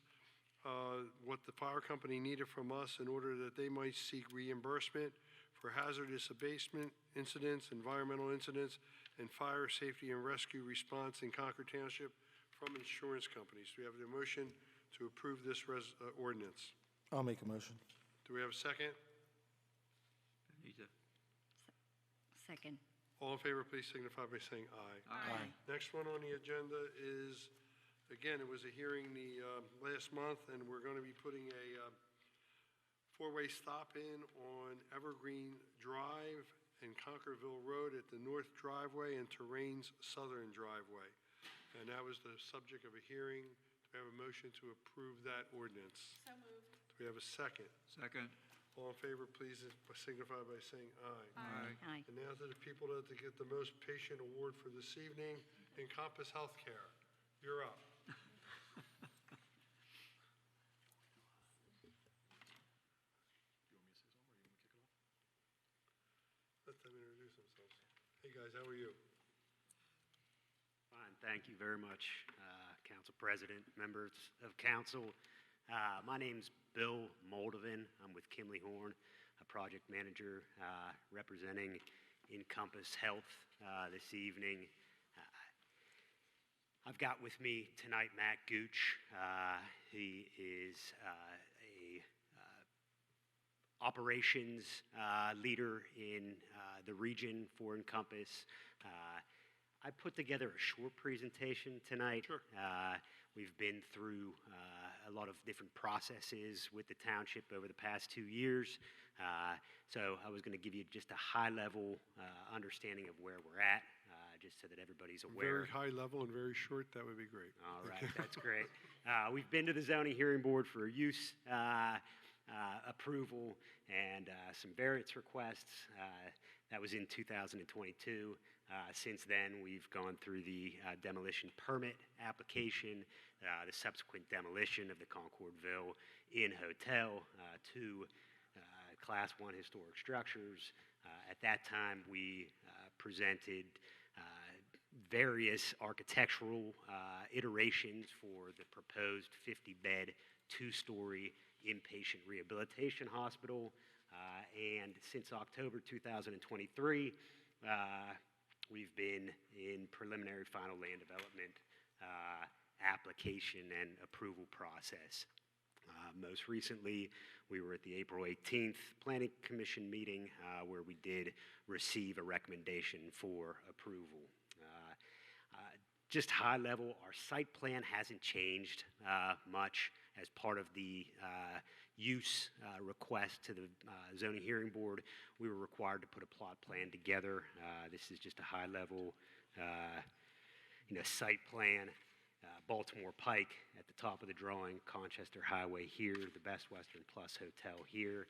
A: what the fire company needed from us in order that they might seek reimbursement for hazardous abatement incidents, environmental incidents, and fire safety and rescue response in Concord Township from insurance companies. Do we have the motion to approve this ordinance?
J: I'll make a motion.
A: Do we have a second?
E: Anita?
B: Second.
A: All in favor, please signify by saying aye.
J: Aye.
A: Next one on the agenda is, again, it was a hearing the last month, and we're going to be putting a four-way stop-in on Evergreen Drive and Conkerville Road at the north driveway and Terrain's southern driveway. And that was the subject of a hearing. Do we have a motion to approve that ordinance?
C: So moved.
A: Do we have a second?
E: Second.
A: All in favor, please signify by saying aye.
E: Aye.
B: Aye.
A: And now to the people that get the most patient award for this evening, Encompass Healthcare. You're up. Let them introduce themselves. Hey, guys, how are you?
R: Fine, thank you very much, Council President, members of council. My name's Bill Moldovan. I'm with Kimley Horn, a project manager representing Encompass Health this evening. I've got with me tonight Matt Gooch. He is a operations leader in the region for Encompass. I put together a short presentation tonight.
A: Sure.
R: We've been through a lot of different processes with the township over the past 2 years. So I was going to give you just a high-level understanding of where we're at, just so that everybody's aware.
A: Very high level and very short, that would be great.
R: All right, that's great. We've been to the zoning hearing board for use approval and some variance requests. That was in 2022. Since then, we've gone through the demolition permit application, the subsequent demolition of the Concordville Inn Hotel, two Class 1 historic structures. At that time, we presented various architectural iterations for the proposed 50-bed, two-story inpatient rehabilitation hospital. And since October 2023, we've been in preliminary final land development application and approval process. Most recently, we were at the April 18th Planning Commission meeting where we did receive a recommendation for approval. Just high level, our site plan hasn't changed much. As part of the use request to the zoning hearing board, we were required to put a plot plan together. This is just a high level site plan. Baltimore Pike at the top of the drawing, Conchester Highway here, the Best Western Plus Hotel here.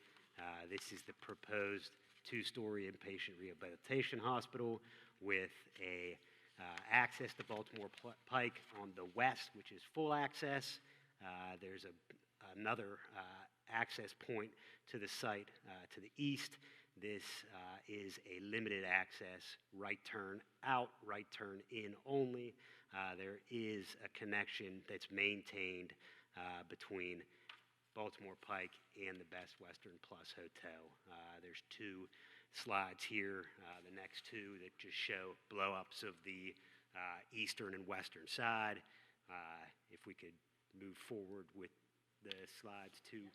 R: This is the proposed two-story inpatient rehabilitation hospital with a access to Baltimore Pike on the west, which is full access. There's another access point to the site to the east. This is a limited access, right turn out, right turn in only. There is a connection that's maintained between Baltimore Pike and the Best Western Plus Hotel. There's two slides here, the next two that just show blow-ups of the eastern and western side. If we could move forward with the slides too.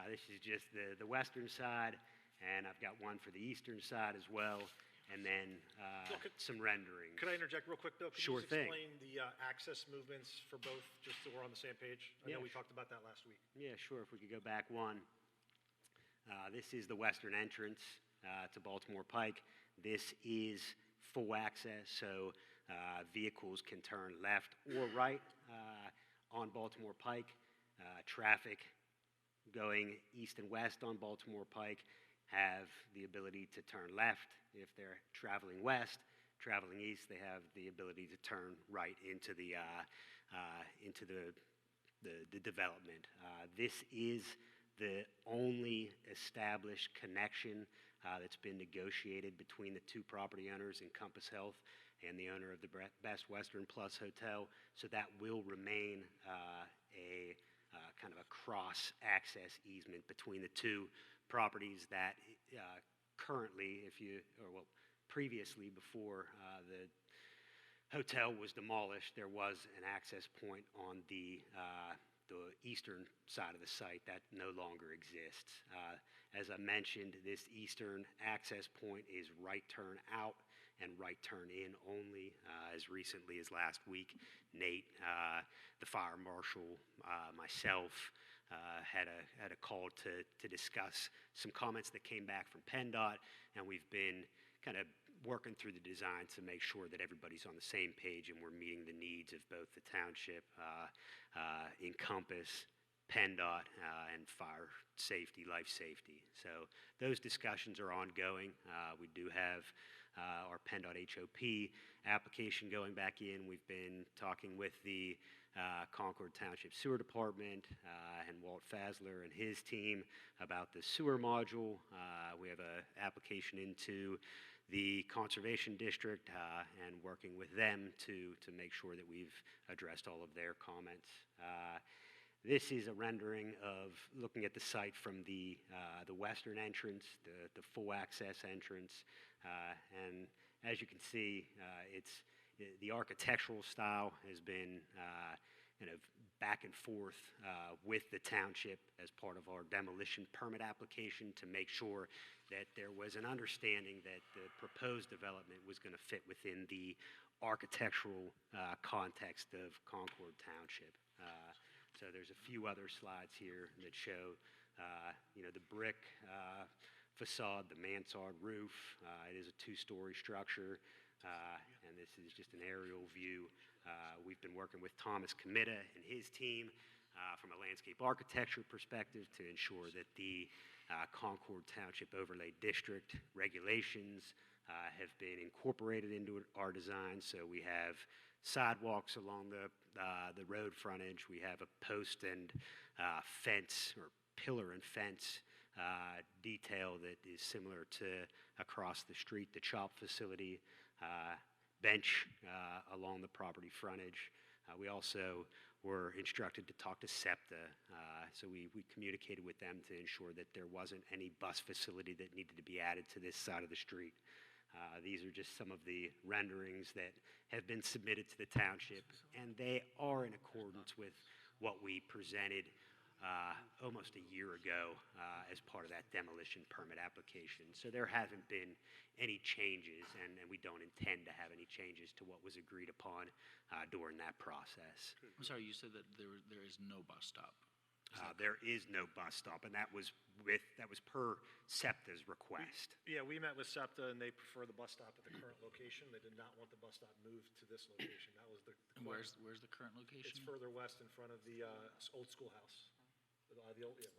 R: This is just the western side, and I've got one for the eastern side as well, and then some rendering.
F: Could I interject real quick, though? Could
R: Sure
F: you just
R: thing.
F: explain the access movements for both, just so we're on the same page? I know we talked about that last week.
R: Yeah, sure. If we could go back one. This is the western entrance to Baltimore Pike. This is full access, so vehicles can turn left or right on Baltimore Pike. Traffic going east and west on Baltimore Pike have the ability to turn left. If they're traveling west, traveling east, they have the ability to turn right into the development. This is the only established connection that's been negotiated between the two property owners, Encompass Health and the owner of the Best Western Plus Hotel. So that will remain a kind of a cross-access easement between the two properties that currently, previously, before the hotel was demolished, there was an access point on the eastern side of the site that no longer exists. As I mentioned, this eastern access point is right turn out and right turn in only. As recently as last week, Nate, the fire marshal, myself, had a call to discuss some comments that came back from PennDOT, and we've been kind of working through the design to make sure that everybody's on the same page and we're meeting the needs of both the township, Encompass, PennDOT, and fire safety, life safety. So those discussions are ongoing. We do have our PennDOT HOP application going back in. We've been talking with the Concord Township Sewer Department and Walt Fasler and his team about the sewer module. We have an application into the Conservation District and working with them to make sure that we've addressed all of their comments. This is a rendering of looking at the site from the western entrance, the full access entrance. And as you can see, the architectural style has been kind of back and forth with the township as part of our demolition permit application to make sure that there was an understanding that the proposed development was going to fit within the architectural context of Concord Township. So there's a few other slides here that show, the brick facade, the mansard roof. It is a two-story structure, and this is just an aerial view. We've been working with Thomas Committa and his team from a landscape architecture perspective to ensure that the Concord Township Overlay District regulations have been incorporated into our design. So we have sidewalks along the road frontage. We have a post and fence, or pillar and fence detail that is similar to across the street, the CHOP facility, bench along the property frontage. We also were instructed to talk to SEPTA, so we communicated with them to ensure that there wasn't any bus facility that needed to be added to this side of the street. These are just some of the renderings that have been submitted to the township, and they are in accordance with what we presented almost a year ago as part of that demolition permit application. So there haven't been any changes, and we don't intend to have any changes to what was agreed upon during that process.
I: I'm sorry, you said that there is no bus stop.
R: There is no bus stop, and that was per SEPTA's request.
F: Yeah, we met with SEPTA, and they prefer the bus stop at the current location. They did not want the bus stop moved to this location. That was the
I: And where's the current location?
F: It's further west in front of the old schoolhouse. The old, yeah.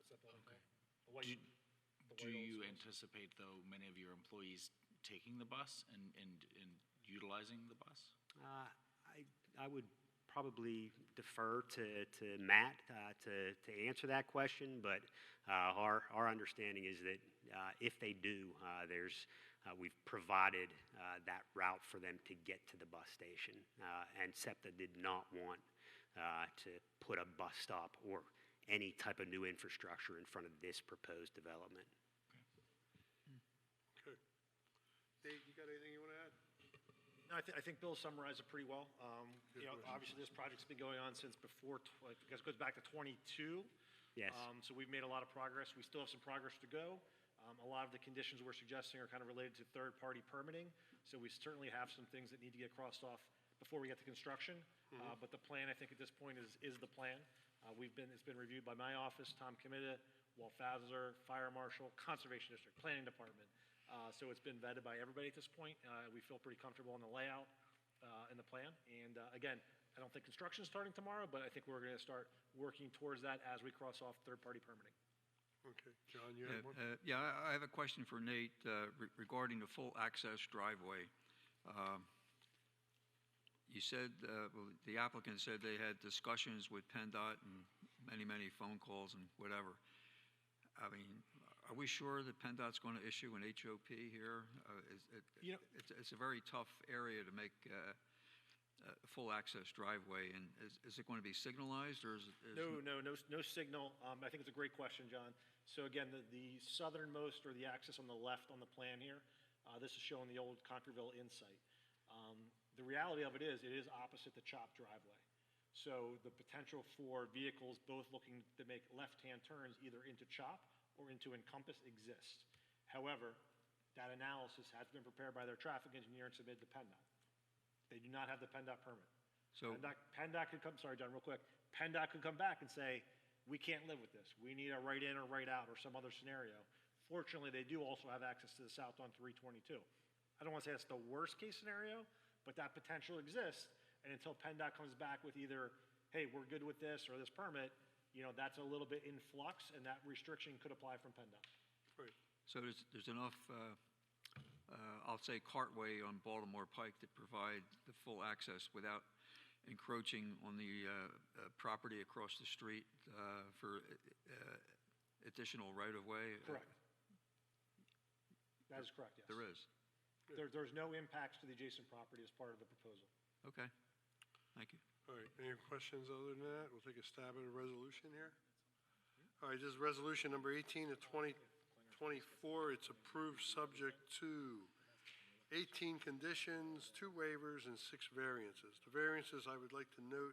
F: What's that building called? The white- the
I: Do
F: white old
I: you
F: schools.
I: anticipate, though, many of your employees taking the bus and utilizing the bus?
R: I would probably defer to Matt to answer that question, but our understanding is that if they do, we've provided that route for them to get to the bus station, and SEPTA did not want to put a bus stop or any type of new infrastructure in front of this proposed development.
A: Good. Dave, you got anything you want to add?
F: No, I think Bill summarized it pretty well. Obviously, this project's been going on since before, I guess it goes back to '22.
R: Yes.
F: So we've made a lot of progress. We still have some progress to go. A lot of the conditions we're suggesting are kind of related to third-party permitting, so we certainly have some things that need to get crossed off before we get to construction. But the plan, I think, at this point is the plan. It's been reviewed by my office, Tom Committa, Walt Fasler, Fire Marshal, Conservation District, Planning Department. So it's been vetted by everybody at this point. We feel pretty comfortable in the layout and the plan. And again, I don't think construction's starting tomorrow, but I think we're going to start working towards that as we cross off third-party permitting.
A: Okay, John, you have one?
E: Yeah, I have a question for Nate regarding the full access driveway. You said, well, the applicant said they had discussions with PennDOT and many phone calls and whatever. I mean, are we sure that PennDOT's going to issue an HOP here? It's a very tough area to make a full access driveway, and is it going to be signalized, or is it?
F: No signal. I think it's a great question, John. So again, the southernmost, or the access on the left on the plan here, this is showing the old Concordville Insight. The reality of it is opposite the CHOP driveway. So the potential for vehicles both looking to make left-hand turns either into CHOP or into Encompass exists. However, that analysis has been prepared by their traffic engineer and submitted to PennDOT. They do not have the PennDOT permit.
E: So
F: PennDOT could come, sorry, John, real quick. PennDOT could come back and say, we can't live with this. We need a right in or right out or some other scenario. Fortunately, they do also have access to the south on 322. I don't want to say that's the worst case scenario, but that potential exists. And until PennDOT comes back with either, hey, we're good with this or this permit, that's a little bit in flux, and that restriction could apply from PennDOT.
A: Right.
E: So there's enough, I'll say, cartway on Baltimore Pike to provide the full access without encroaching on the property across the street for additional right-of-way?
F: Correct. That is correct, yes.
E: There is?
F: There's no impacts to the adjacent property as part of the proposal.
E: Okay. Thank you.
A: All right, any questions other than that? We'll take a stab at a resolution here. All right, this is resolution number 18 of 2024. It's approved subject to 18 conditions, 2 waivers, and 6 variances. The variances, I would like to note,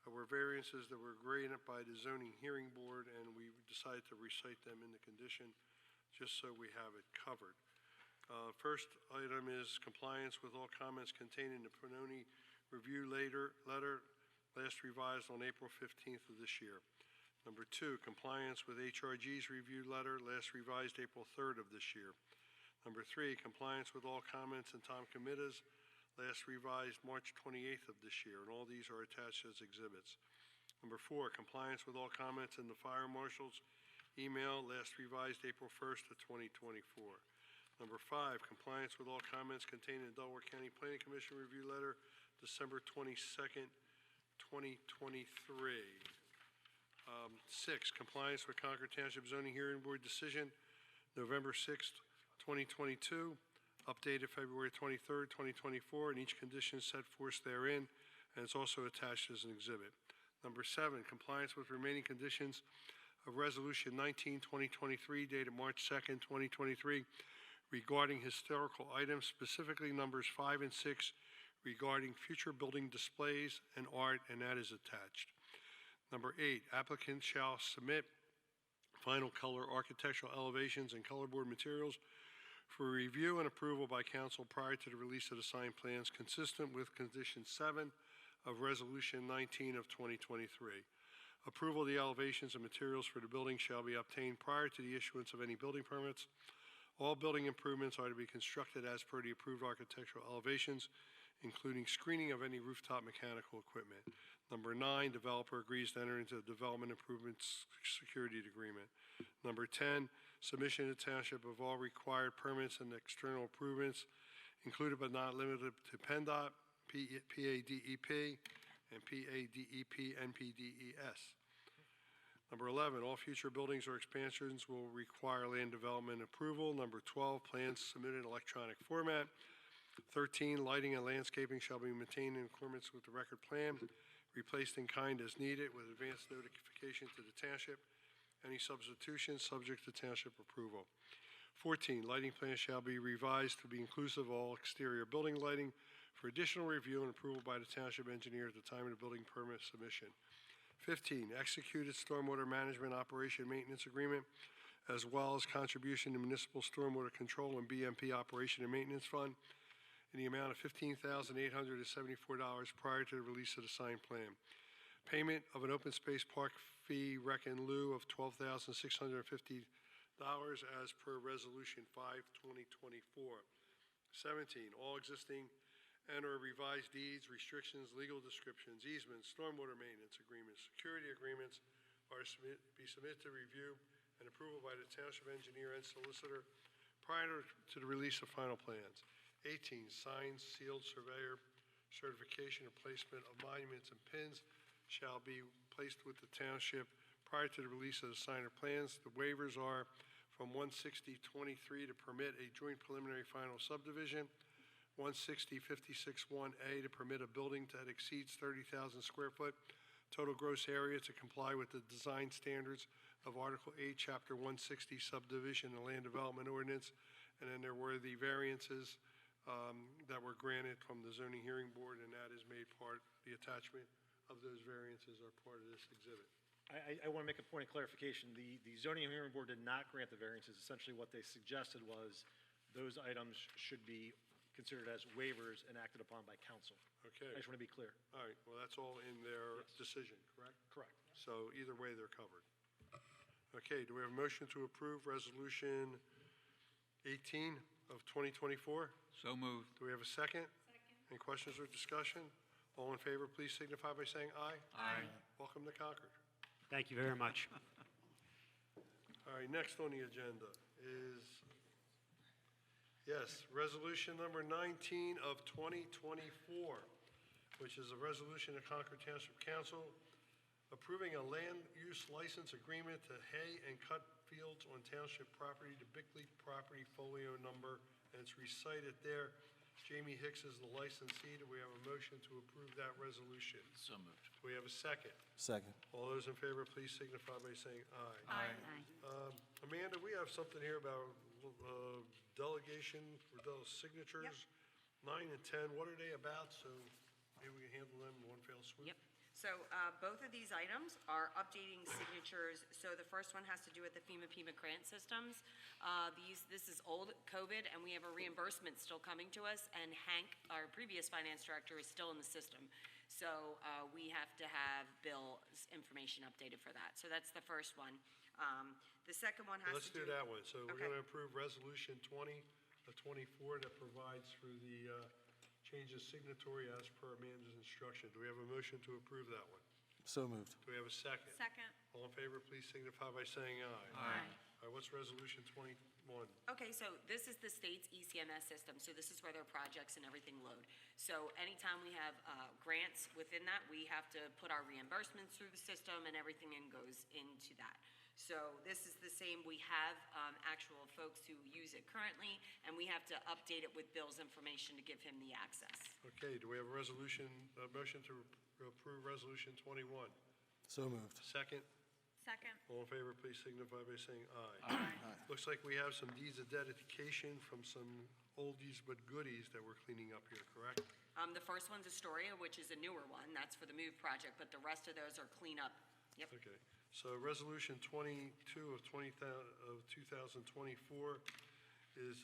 A: were variances that were graded by the zoning hearing board, and we decided to recite them in the condition just so we have it covered. First item is compliance with all comments contained in the Pannoni Review letter, last revised on April 15th of this year. Number 2, compliance with HRG's review letter, last revised April 3rd of this year. Number 3, compliance with all comments and Tom Committa's, last revised March 28th of this year, and all these are attached as exhibits. Number 4, compliance with all comments in the fire marshal's email, last revised April 1st of 2024. Number 5, compliance with all comments contained in the Delaware County Planning Commission review letter, December 22nd, 2023. 6, compliance with Concord Township Zoning Hearing Board decision, November 6th, 2022, updated February 23rd, 2024, and each condition set forth therein, and it's also attached as an exhibit. Number 7, compliance with remaining conditions of Resolution 19-2023, dated March 2nd, 2023, regarding historical items, specifically numbers 5 and 6, regarding future building displays and art, and that is attached. Number 8, applicant shall submit final color architectural elevations and color board materials for review and approval by council prior to the release of the signed plans, consistent with condition 7 of Resolution 19 of 2023. Approval of the elevations and materials for the building shall be obtained prior to the issuance of any building permits. All building improvements are to be constructed as per the approved architectural elevations, including screening of any rooftop mechanical equipment. Number 9, developer agrees to enter into a development improvements security agreement. Number 10, submission to township of all required permits and external improvements, included but not limited to PennDOT, PADEP, and PADEP NPDES. Number 11, all future buildings or expansions will require land development approval. Number 12, plans submitted in electronic format. 13, lighting and landscaping shall be maintained in accordance with the record plan, replaced in kind as needed with advance notification to the township. Any substitutions subject to township approval. 14, lighting plans shall be revised to be inclusive of all exterior building lighting for additional review and approval by the township engineer at the time of the building permit submission. 15, executed stormwater management operation maintenance agreement, as well as contribution to municipal stormwater control and BMP operation and maintenance fund in the amount of $15,874 prior to the release of the signed plan. Payment of an open space park fee rec in lieu of $12,650 as per Resolution 5/2024. 17, all existing and/or revised deeds, restrictions, legal descriptions, easements, stormwater maintenance agreements, security agreements are be submitted to review and approval by the township engineer and solicitor prior to the release of final plans. 18, signed, sealed surveyor certification or placement of monuments and pins shall be placed with the township prior to the release of the signer plans. The waivers are from 160-23 to permit a joint preliminary final subdivision, 160-56-1A to permit a building that exceeds 30,000 square foot total gross area to comply with the design standards of Article 8, Chapter 160 subdivision and land development ordinance. And then there were the variances that were granted from the zoning hearing board, and that is made part, the attachment of those variances are part of this exhibit.
F: I want to make a point of clarification. The zoning hearing board did not grant the variances. Essentially, what they suggested was those items should be considered as waivers and acted upon by council.
A: Okay.
F: I just want to be clear.
A: All right, well, that's all in their decision, correct?
F: Correct.
A: So either way, they're covered. Okay, do we have a motion to approve Resolution 18 of 2024?
E: So moved.
A: Do we have a second? Second. Any questions or discussion? All in favor, please signify by saying aye.
E: Aye.
A: Welcome to Concord.
R: Thank you very much.
A: All right, next on the agenda is, yes, resolution number 19 of 2024, which is a resolution of Concord Township Council approving a land use license agreement to hay and cut fields on township property, the Bickley property folio number, and it's recited there. Jamie Hicks is the licensee. Do we have a motion to approve that resolution?
I: So moved.
A: Do we have a second?
J: Second.
A: All those in favor, please signify by saying aye.
B: Aye.
A: Amanda, we have something here about delegation for those signatures. 9 and 10, what are they about? So maybe we can handle them in one fell swoop?
D: Yep. So both of these items are updating signatures. So the first one has to do with the FEMA grant systems. This is old COVID, and we have a reimbursement still coming to us, and Hank, our previous finance director, is still in the system. So we have to have Bill's information updated for that. So that's the first one. The second one has
A: Let's
D: to
A: do that one. So we're
D: Okay.
A: going to approve Resolution 20 of 24 that provides for the change of signatory as per Amanda's instruction. Do we have a motion to approve that one?
J: So moved.
A: Do we have a second?
C: Second.
A: All in favor, please signify by saying aye.
D: Aye.
A: All right, what's Resolution 21?
D: Okay, so this is the state's ECMS system, so this is where their projects and everything load. So anytime we have grants within that, we have to put our reimbursements through the system, and everything goes into that. So this is the same, we have actual folks who use it currently, and we have to update it with Bill's information to give him the access.
A: Okay, do we have a resolution, a motion to approve Resolution 21?
J: So moved.
A: Second?
C: Second.
A: All in favor, please signify by saying aye.
J: Aye.
A: Looks like we have some deeds of dedication from some oldies but goodies that we're cleaning up here, correct?
D: The first one's Astoria, which is a newer one, that's for the MOVE project, but the rest of those are cleanup. Yep.
A: Okay, so Resolution 22 of 2024 is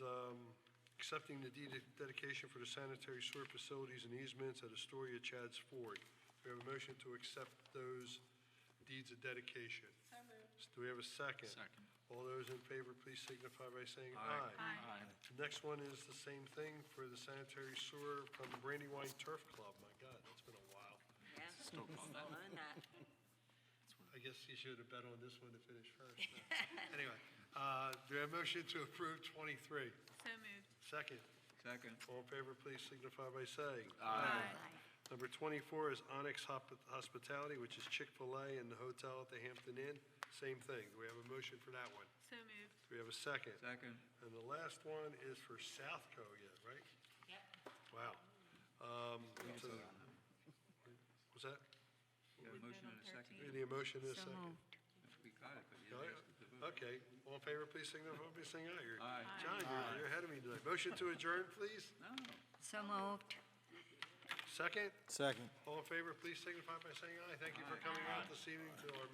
A: accepting the deed of dedication for the sanitary sewer facilities and easements at Astoria Chad's Ford. We have a motion to accept those deeds of dedication.
C: So moved.
A: Do we have a second?
I: Second.
A: All those in favor, please signify by saying aye.
C: Aye.
A: The next one is the same thing for the sanitary sewer from Brandywine Turf Club. My God, that's been a while.
D: Yeah.
I: Still call that.
D: Learn that.
A: I guess you should have bet on this one to finish first. Anyway, do I have a motion to approve 23?
C: So moved.
A: Second.
E: Second.
A: All in favor, please signify by saying.
C: Aye.
A: Number 24 is Onyx Hospitality, which is Chick-fil-A and the hotel at the Hampton Inn. Same thing. Do we have a motion for that one?
C: So moved.
A: Do we have a second?
E: Second.
A: And the last one is for Southco yet, right?
D: Yep.
A: Wow. What's that?
E: Got a motion and a second.
A: We need a motion and a
B: So
A: second.
B: moved.
E: We got it, but you
A: Got
E: asked
A: it?
E: to vote.
A: Okay. All in favor, please signify by saying aye.
E: Aye.
A: John, you're ahead of me tonight. Motion to adjourn, please.
E: No.
B: So moved.
A: Second.
J: Second.
A: All in favor, please signify by saying aye. Thank you for coming out this evening to our